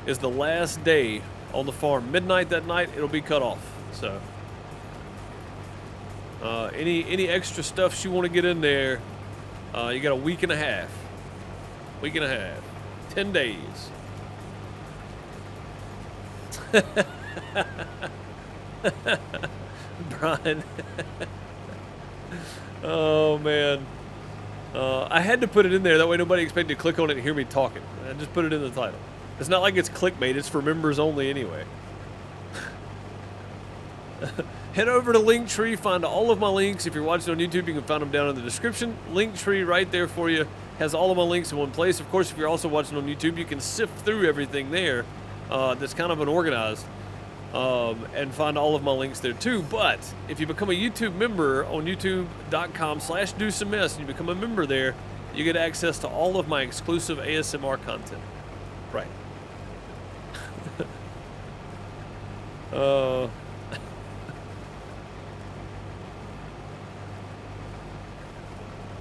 is the last day on the farm. Midnight that night, it'll be cut off. So, any extra stuff you want to get in there, you got a week and a half. 10 days. Brian. Oh, man. I had to put it in there. That way nobody expected to click on it and hear me talking. I just put it in the title. It's not like it's clickbait. It's for members only anyway. Head over to Linktree. Find all of my links. If you're watching on YouTube, you can find them down in the description. Linktree right there for you. Has all of my links in one place. Of course, if you're also watching on YouTube, you can sift through everything there that's kind of unorganized and find all of my links there too. But if you become a YouTube member on youtube.com/DoSomeMess and you become a member there, you get access to all of my exclusive ASMR content. Right.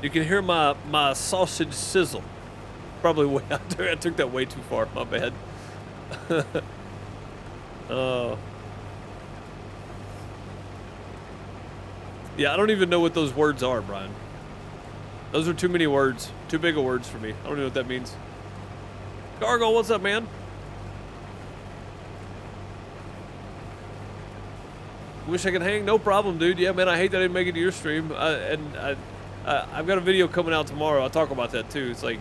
You can hear my sausage sizzle. Probably way out there. I took that way too far. My bad. Yeah, I don't even know what those words are, Brian. Those are too many words. Too big of words for me. I don't know what that means. Gargle, what's up, man? Wish I could hang? No problem, dude. Yeah, man, I hate that I didn't make it to your stream. I've got a video coming out tomorrow. I'll talk about that, too. It's like,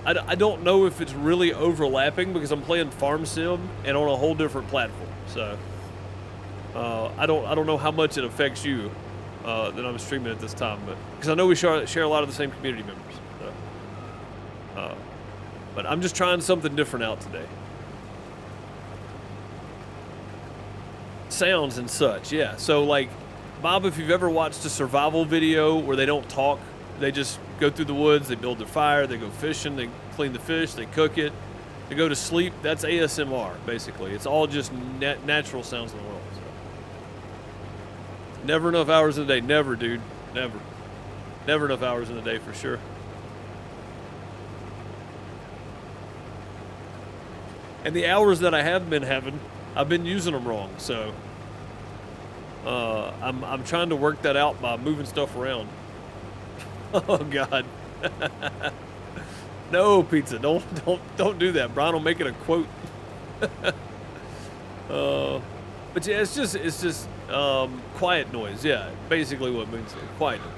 I don't know if it's really overlapping because I'm playing Farm Sim and on a whole different platform. So, I don't know how much it affects you that I'm streaming at this time. But because I know we share a lot of the same community members. So, but I'm just trying something different out today. Sounds and such, yeah. So, like, Bob, if you've ever watched a survival video where they don't talk, they just go through the woods, they build their fire, they go fishing, they clean the fish, they cook it, they go to sleep, that's ASMR, basically. It's all just natural sounds in the world. So. Never enough hours in a day. Never, dude. Never. Never enough hours in a day, for sure. And the hours that I have been having, I've been using them wrong, so I'm trying to work that out by moving stuff around. Oh God. No, pizza, don't do that. Brian will make it a quote. But yeah, it's just quiet noise. Yeah, basically what it means, quiet noise.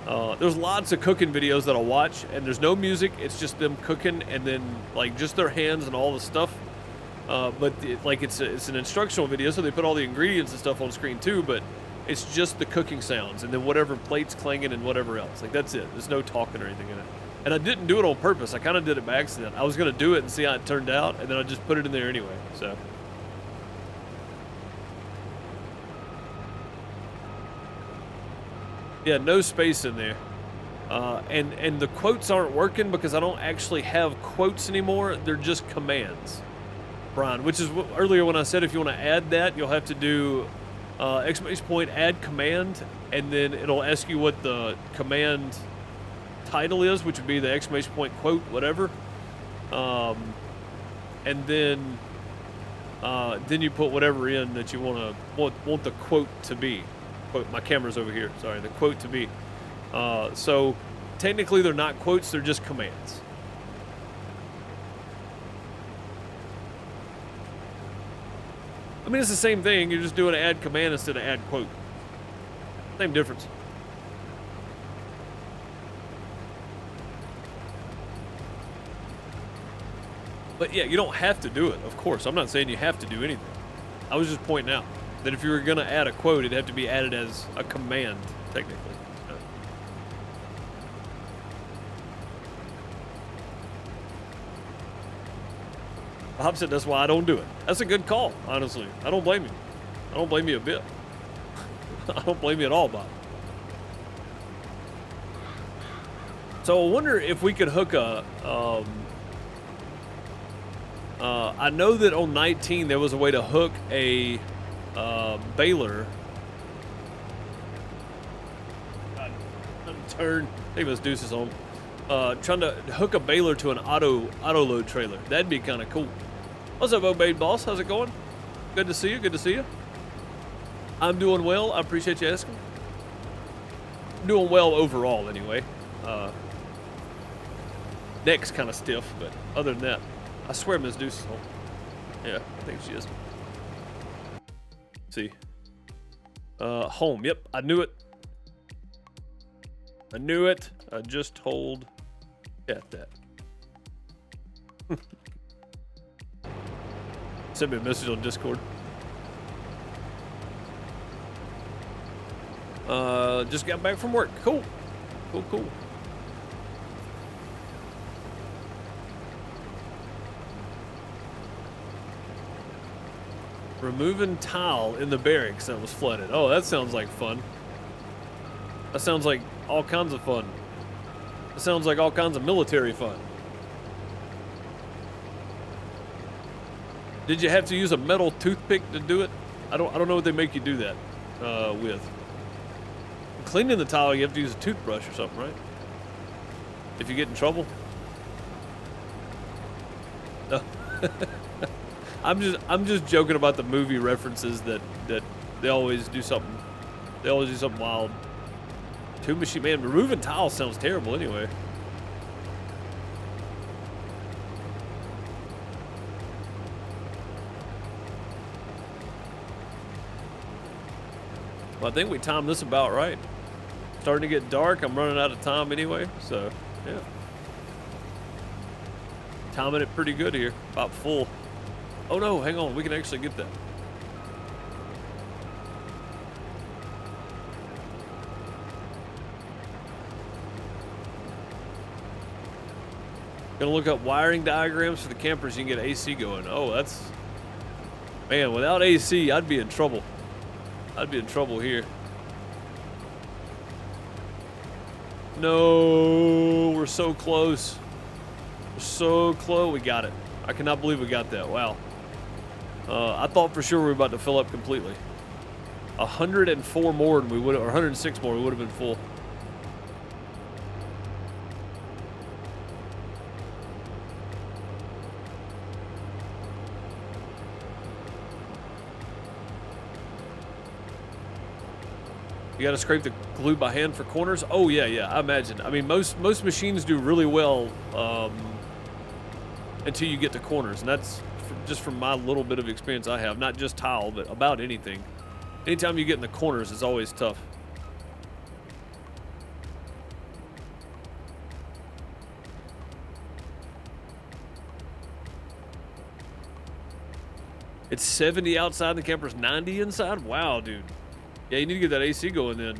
So there's lots of cooking videos that I'll watch, and there's no music. It's just them cooking, and then like just their hands and all the stuff. But it's an instructional video, so they put all the ingredients and stuff on screen too. But it's just the cooking sounds, and then whatever plates clanging and whatever else. Like that's it. There's no talking or anything in it. And I didn't do it on purpose. I kind of did it by accident. I was gonna do it and see how it turned out, and then I just put it in there anyway. So. Yeah, no space in there. And the quotes aren't working because I don't actually have quotes anymore. They're just commands, Brian, which is earlier when I said if you want to add that, you'll have to do ! Add command, and then it'll ask you what the command title is, which would be the ! Quote, whatever. And then then you put whatever in that you want the quote to be. Quote, my camera's over here. Sorry, the quote to be. So technically they're not quotes, they're just commands. I mean, it's the same thing. You're just doing add command instead of add quote. Same difference. But yeah, you don't have to do it, of course. I'm not saying you have to do anything. I was just pointing out that if you were going to add a quote, it'd have to be added as a command, technically. Bob said that's why I don't do it. That's a good call, honestly. I don't blame you. I don't blame you a bit. I don't blame you at all, Bob. So I wonder if we could hook a... I know that on 19 there was a way to hook a baler. Turn. I think it was Deuce's on. Trying to hook a baler to an auto load trailer. That'd be kind of cool. What's up, Obeyed Boss? How's it going? Good to see you. Good to see you. I'm doing well. I appreciate you asking. Doing well overall, anyway. Neck's kind of stiff, but other than that, I swear Miss Deuce is home. Yeah, I think she is. Let's see. Home. Yep, I knew it. I knew it. I just told Cat that. Send me a message on Discord. Just got back from work. Cool. Cool, cool. Removing tile in the barracks that was flooded. Oh, that sounds like fun. That sounds like all kinds of fun. That sounds like all kinds of military fun. Did you have to use a metal toothpick to do it? I don't know what they make you do that with. Cleaning the tile, you have to use a toothbrush or something, right? If you get in trouble. No. I'm just joking about the movie references that they always do something. They always do something wild. Two machine, man, removing tiles sounds terrible anyway. Well, I think we timed this about right. Starting to get dark. I'm running out of time anyway, so yeah. Timing it pretty good here. About full. Oh no, hang on. We can actually get that. Gonna look up wiring diagrams for the campers. You can get AC going. Oh, that's... Man, without AC, I'd be in trouble. I'd be in trouble here. No, we're so close. We're so close. We got it. I cannot believe we got that. Wow. I thought for sure we were about to fill up completely. 104 more and we would, or 106 more, we would have been full. You gotta scrape the glue by hand for corners. Oh yeah, yeah. I imagine. I mean, most machines do really well until you get to corners, and that's just from my little bit of experience I have. Not just tile, but about anything. Anytime you get in the corners, it's always tough. It's 70 outside, the camper's 90 inside. Wow, dude. Yeah, you need to get that AC going then.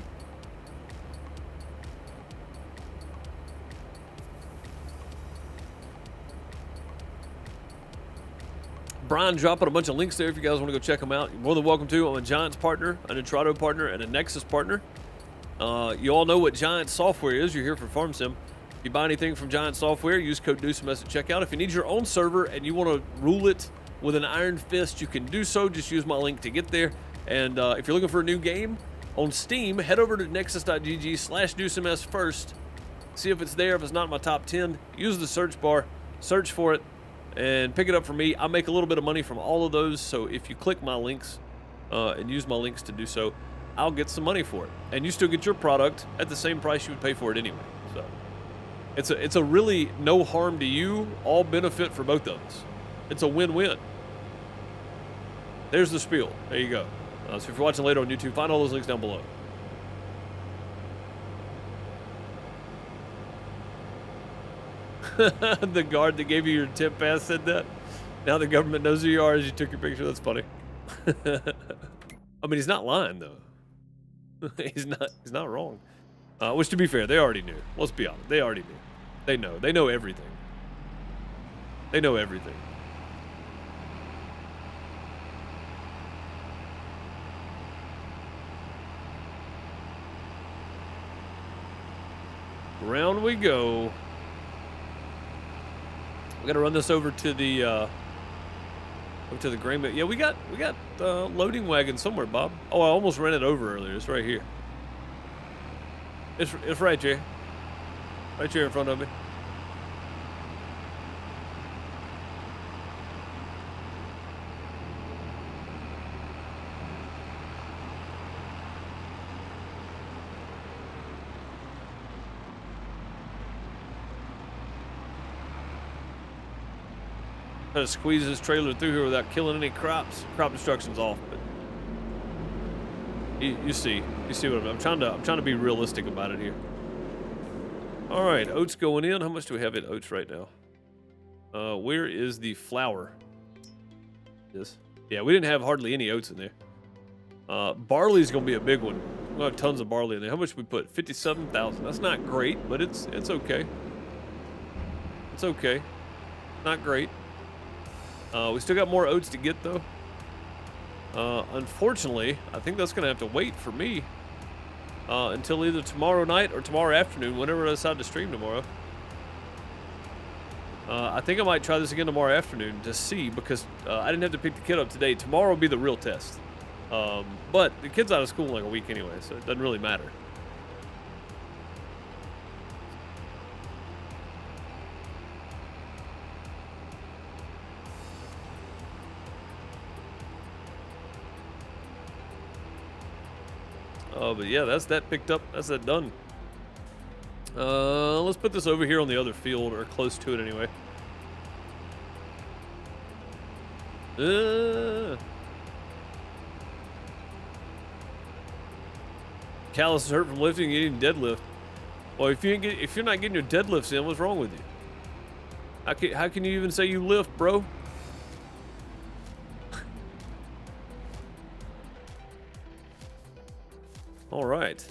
Brian dropping a bunch of links there if you guys want to go check them out. You're more than welcome to. I'm a Giants partner, an Intrado partner, and a Nexus partner. You all know what Giant Software is. You're here for Farm Sim. If you buy anything from Giant Software, use code DeuceMS at checkout. If you need your own server and you want to rule it with an iron fist, you can do so. Just use my link to get there. And if you're looking for a new game on Steam, head over to nexus.gg/DeuceMS first. See if it's there. If it's not in my top 10, use the search bar, search for it, and pick it up for me. I make a little bit of money from all of those, so if you click my links and use my links to do so, I'll get some money for it. And you still get your product at the same price you would pay for it anyway. So it's a really no harm to you, all benefit for both of us. It's a win-win. There's the spiel. There you go. So if you're watching later on YouTube, find all those links down below. The guard that gave you your tip pass said that. Now the government knows who you are as you took your picture. That's funny. I mean, he's not lying though. He's not wrong. Which, to be fair, they already knew. Let's be honest. They already knew. They know. They know everything. They know everything. Round we go. We got to run this over to the grain bin. Yeah, we got loading wagon somewhere, Bob. Oh, I almost ran it over earlier. It's right here. It's right here. Right here in front of me. Trying to squeeze this trailer through here without killing any crops. Crop destruction's off, but you see what I'm trying to be realistic about it here. All right, oats going in. How much do we have in oats right now? Where is the flour? This. Yeah, we didn't have hardly any oats in there. Barley's gonna be a big one. We're gonna have tons of barley in there. How much did we put? 57,000. That's not great, but it's okay. It's okay. Not great. We still got more oats to get though. Unfortunately, I think that's gonna have to wait for me until either tomorrow night or tomorrow afternoon, whenever I decide to stream tomorrow. I think I might try this again tomorrow afternoon to see, because I didn't have to pick the kid up today. Tomorrow will be the real test. But the kid's out of school in like a week anyway, so it doesn't really matter. But yeah, that's that picked up. That's that done. Let's put this over here on the other field, or close to it anyway. Callus is hurt from lifting and eating deadlift. Well, if you're not getting your deadlifts in, what's wrong with you? How can you even say you lift, bro? All right.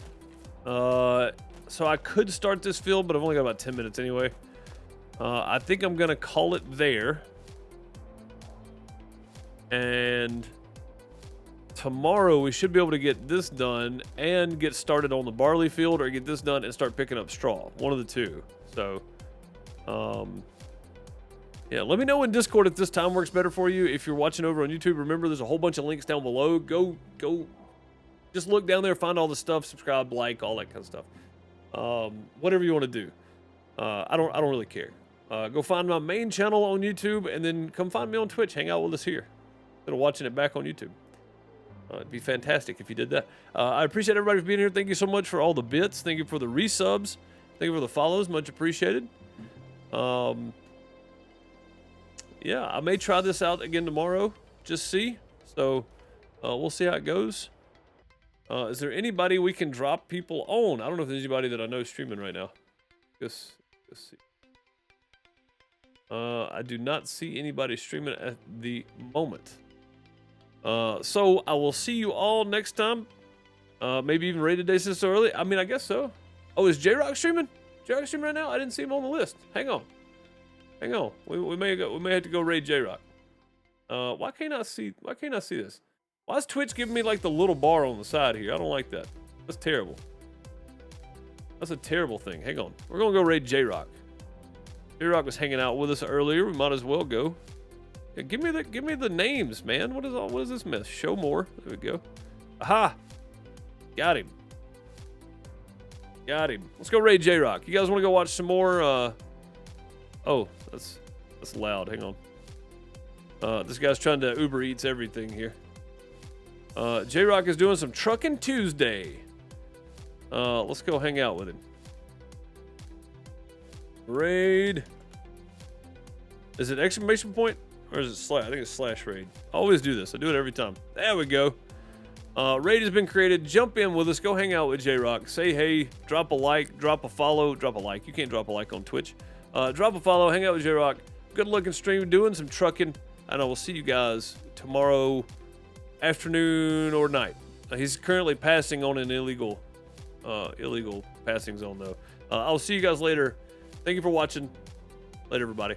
So I could start this field, but I've only got about 10 minutes anyway. I think I'm gonna call it there. And tomorrow we should be able to get this done and get started on the barley field, or get this done and start picking up straw. One of the two. So, yeah, let me know in Discord if this time works better for you. If you're watching over on YouTube, remember there's a whole bunch of links down below. Go. Just look down there, find all the stuff, subscribe, like, all that kind of stuff. Whatever you want to do. I don't really care. Go find my main channel on YouTube, and then come find me on Twitch. Hang out with us here. Instead of watching it back on YouTube. It'd be fantastic if you did that. I appreciate everybody for being here. Thank you so much for all the bits. Thank you for the resubs. Thank you for the follows. Much appreciated. Yeah, I may try this out again tomorrow. Just see. So, we'll see how it goes. Is there anybody we can drop people on? I don't know if there's anybody that I know streaming right now. Let's see. I do not see anybody streaming at the moment. So I will see you all next time. Maybe even rated day since so early. I mean, I guess so. Oh, is J-Rock streaming? J-Rock streaming right now? I didn't see him on the list. Hang on. We may have to go raid J-Rock. Why can't I see this? Why is Twitch giving me like the little bar on the side here? I don't like that. That's terrible. That's a terrible thing. Hang on. We're gonna go raid J-Rock. J-Rock was hanging out with us earlier. We might as well go. Yeah, give me the names, man. What is this mess? Show more. There we go. Aha! Got him. Let's go raid J-Rock. You guys want to go watch some more? Oh, that's loud. Hang on. This guy's trying to Uber Eats everything here. J-Rock is doing some Truckin' Tuesday. Let's go hang out with him. Raid. Is it exclamation point? Or is it slash? I think it's slash raid. I always do this. I do it every time. There we go. Raid has been created. Jump in with us. Go hang out with J-Rock. Say hey. Drop a like. Drop a follow. Drop a like. You can't drop a like on Twitch. Drop a follow. Hang out with J-Rock. Good looking stream. Doing some trucking. And I will see you guys tomorrow afternoon or night. He's currently passing on an illegal passing zone though. I'll see you guys later. Thank you for watching. Later, everybody.